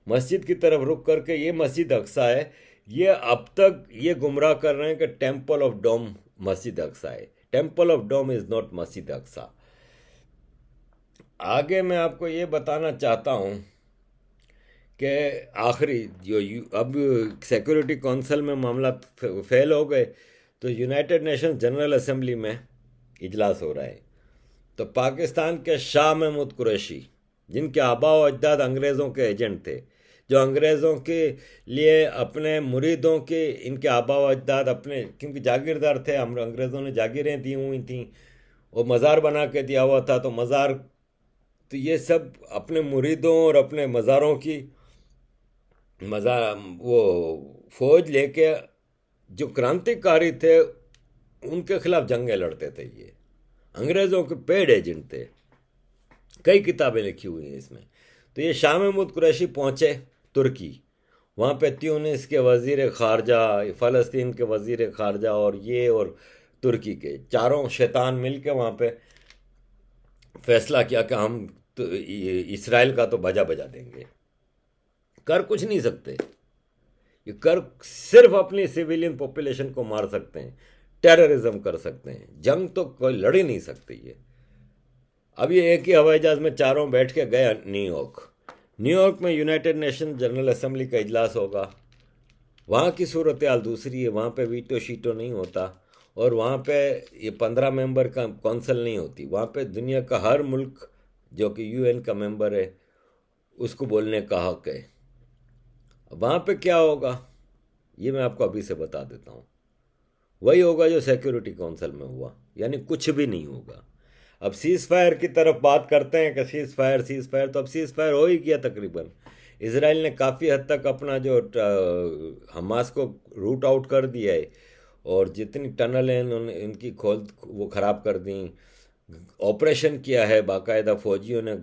Speaker 1: मस्जिद की तरफ रुख करके ये मस्जिद अक्सा है। ये अब तक ये गुमराह कर रहे हैं कि टेम्पल ऑफ डोम मस्जिद अक्सा है। Temple of dome is not मस्जिद अक्सा। आगे मैं आपको ये बताना चाहता हूँ कि आखिरी जो अब सिक्योरिटी काउंसिल में मामला फेल हो गए तो यूनाइटेड नेशंस जनरल असेंबली में इजलास हो रहा है। तो पाकिस्तान के शाह महमूद कुरैशी, जिनके आबा व अजदाद अंग्रेज़ों के एजेंट थे, जो अंग्रेज़ों के लिए अपने मुरीदों के इनके आबा व अजदाद अपने, क्योंकि जागीरदार थे, हम अंग्रेज़ों ने जागीरें दी हुई थी, वो मज़ार बना के दिया हुआ था, तो मज़ार, तो ये सब अपने मुरीदों और अपने मज़ारों की वो फौज लेके जो क्रांतिकारी थे उनके खिलाफ जंगें लड़ते थे। ये अंग्रेज़ों के पेड एजेंट थे। कई किताबें लिखी हुई हैं इसमें। तो ये शाह महमूद कुरैशी पहुँचे तुर्की, वहाँ पे त्यूनिस के वज़ीर ख़ारजा, फ़लस्तीन के वज़ीर ख़ारजा और तुर्की के चारों शैतान मिल के वहाँ पे फैसला किया कि हम तो इसराइल का तो बजा देंगे। कर कुछ नहीं सकते, ये कर सिर्फ अपनी सिविलियन पॉपुलेशन को मार सकते हैं, टेररिज्म कर सकते हैं, जंग तो कोई लड़ ही नहीं सकती है। अब ये एक ही हवाई जहाज़ में चारों बैठ के गए न्यूयॉर्क में यूनाइटेड नेशन जनरल असेंबली का इजलास होगा। वहाँ की सूरत हाल दूसरी है, वहाँ पे वीटो शीटो नहीं होता और वहाँ पे ये 15 मेंबर का कौंसिल नहीं होती। वहाँ पे दुनिया का हर मुल्क जो कि यूएन का मेंबर है उसको बोलने का हक है। वहाँ पे क्या होगा ये मैं आपको अभी से बता देता हूँ। वही होगा जो सिक्योरिटी काउंसिल में हुआ, यानी कुछ भी नहीं होगा। अब सीज़ फायर की तरफ बात करते हैं कि सीज़ फायर, तो अब सीज़ फायर हो ही गया तकरीबन। इसराइल ने काफ़ी हद तक अपना जो हमास को रूट आउट कर दिया है, और जितनी टनल हैं उन्होंने इनकी खोल वो ख़राब कर दी। ऑपरेशन किया है बाकायदा, फौजियों ने,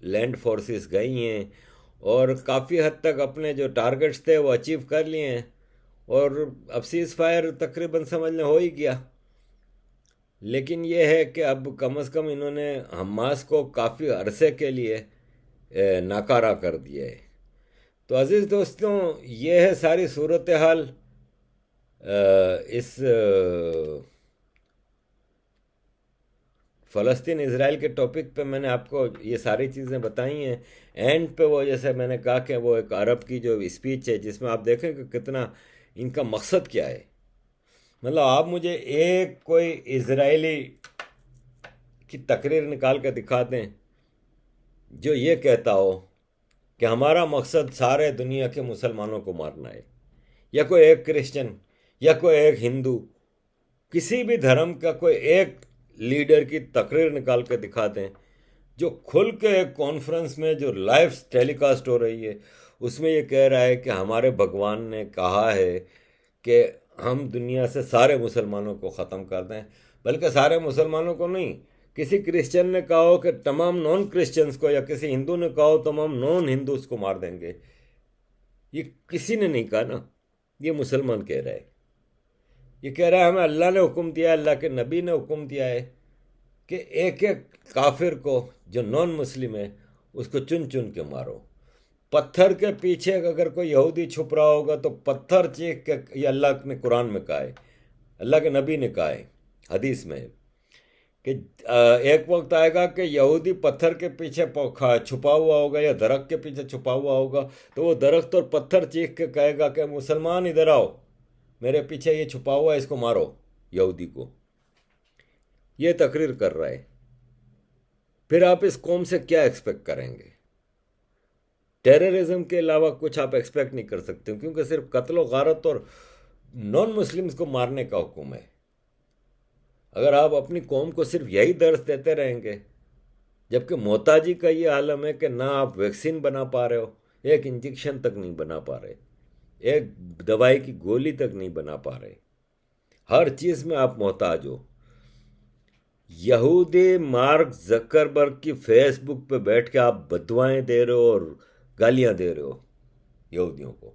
Speaker 1: लैंड फोर्सेस गई हैं और काफ़ी हद तक अपने जो टारगेट्स थे वो अचीव कर लिए हैं, और अब सीज़ फायर तकरीबन समझ लें हो ही गया। लेकिन ये है कि अब कम से कम इन्होंने हमास को काफ़ी अरसे के लिए नाकारा कर दिया है। तो अज़ीज़ दोस्तों, ये है सारी सूरत हाल इस फ़लस्तीन इसराइल के टॉपिक पे। मैंने आपको ये सारी चीज़ें बताई हैं। एंड पे वो, जैसे मैंने कहा कि वो एक अरब की जो स्पीच है जिसमें आप देखें कि कितना इनका मकसद क्या है। मतलब आप मुझे एक कोई इजरायली की तकरीर निकाल कर दिखा दें जो ये कहता हो कि हमारा मकसद सारे दुनिया के मुसलमानों को मारना है, या कोई एक क्रिश्चियन या कोई एक हिंदू, किसी भी धर्म का कोई एक लीडर की तकरीर निकाल कर दिखा दें जो खुल के एक कॉन्फ्रेंस में जो लाइव टेलीकास्ट हो रही है उसमें ये कह रहा है कि हमारे भगवान ने कहा है कि हम दुनिया से सारे मुसलमानों को ख़त्म कर दें। बल्कि सारे मुसलमानों को नहीं, किसी क्रिश्चियन ने कहा हो कि तमाम नॉन क्रिश्चियंस को, या किसी हिंदू ने कहा हो तमाम नॉन हिंदूज को मार देंगे। ये किसी ने नहीं कहा ना, ये मुसलमान कह रहा है। ये कह रहा है हमें अल्लाह ने हुक्म दिया है, अल्लाह के नबी ने हुक्म दिया है कि एक एक काफिर को जो नॉन मुस्लिम है उसको चुन चुन के मारो। पत्थर के पीछे अगर कोई यहूदी छुप रहा होगा तो पत्थर चीख के, ये अल्लाह ने कुरान में कहा है, अल्लाह के नबी ने कहा है हदीस में कि एक वक्त आएगा कि यहूदी पत्थर के पीछे छुपा हुआ होगा या दरख्त के पीछे छुपा हुआ होगा, तो वो दरख्त और पत्थर चीख के कहेगा कि मुसलमान इधर आओ, मेरे पीछे ये छुपा हुआ है, इसको मारो यहूदी को। ये तकरीर कर रहा है। फिर आप इस कौम से क्या एक्सपेक्ट करेंगे? टेररिज्म के अलावा कुछ आप एक्सपेक्ट नहीं कर सकते, क्योंकि सिर्फ कत्ल गारत और नॉन मुस्लिम्स को मारने का हुक्म है। अगर आप अपनी कौम को सिर्फ यही दर्ज देते रहेंगे, जबकि मोहताजी का ये आलम है कि ना आप वैक्सीन बना पा रहे हो, एक इंजेक्शन तक नहीं बना पा रहे, एक दवाई की गोली तक नहीं बना पा रहे, हर चीज़ में आप मोहताज हो। यहूदी मार्क जकरबर्ग की फेसबुक पे बैठ के आप बदुआएं दे रहे हो और गालियां दे रहे हो यहूदियों को।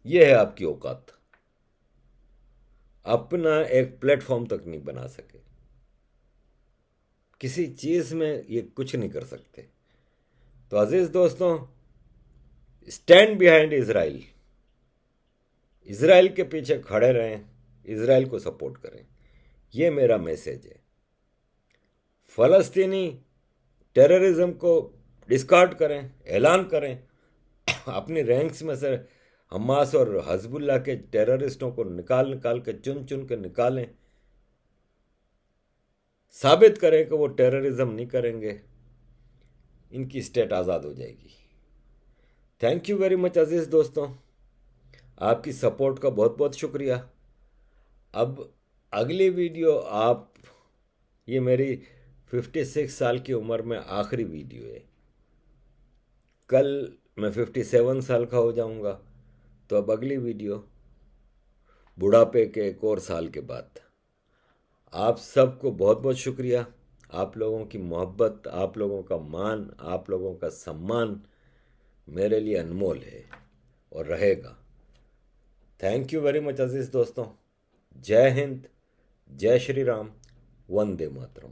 Speaker 1: यह है आपकी औकात। अपना एक प्लेटफॉर्म तक नहीं बना सके, किसी चीज़ में ये कुछ नहीं कर सकते। तो अजीज दोस्तों, स्टैंड बिहाइंड इजराइल, इजराइल के पीछे खड़े रहें, इजराइल को सपोर्ट करें, ये मेरा मैसेज है। फ़लस्तीनी टेररिज्म को डिस्कार्ड करें, ऐलान करें, अपनी रैंक्स में से हमास और हज़बुल्लाह के टेररिस्टों को निकाल के चुन के निकालें, साबित करें कि वो टेररिज्म नहीं करेंगे, इनकी स्टेट आज़ाद हो जाएगी। थैंक यू वेरी मच अजीज़ दोस्तों, आपकी सपोर्ट का बहुत बहुत शुक्रिया। अब अगली वीडियो आप, ये मेरी 56 साल की उम्र में आखिरी वीडियो है। कल मैं 57 साल का हो जाऊंगा, तो अब अगली वीडियो बुढ़ापे के एक और साल के बाद। आप सबको बहुत बहुत शुक्रिया। आप लोगों की मोहब्बत, आप लोगों का मान, आप लोगों का सम्मान मेरे लिए अनमोल है और रहेगा। थैंक यू वेरी मच अजीज़ दोस्तों। जय हिंद, जय श्री राम, वंदे मातरम।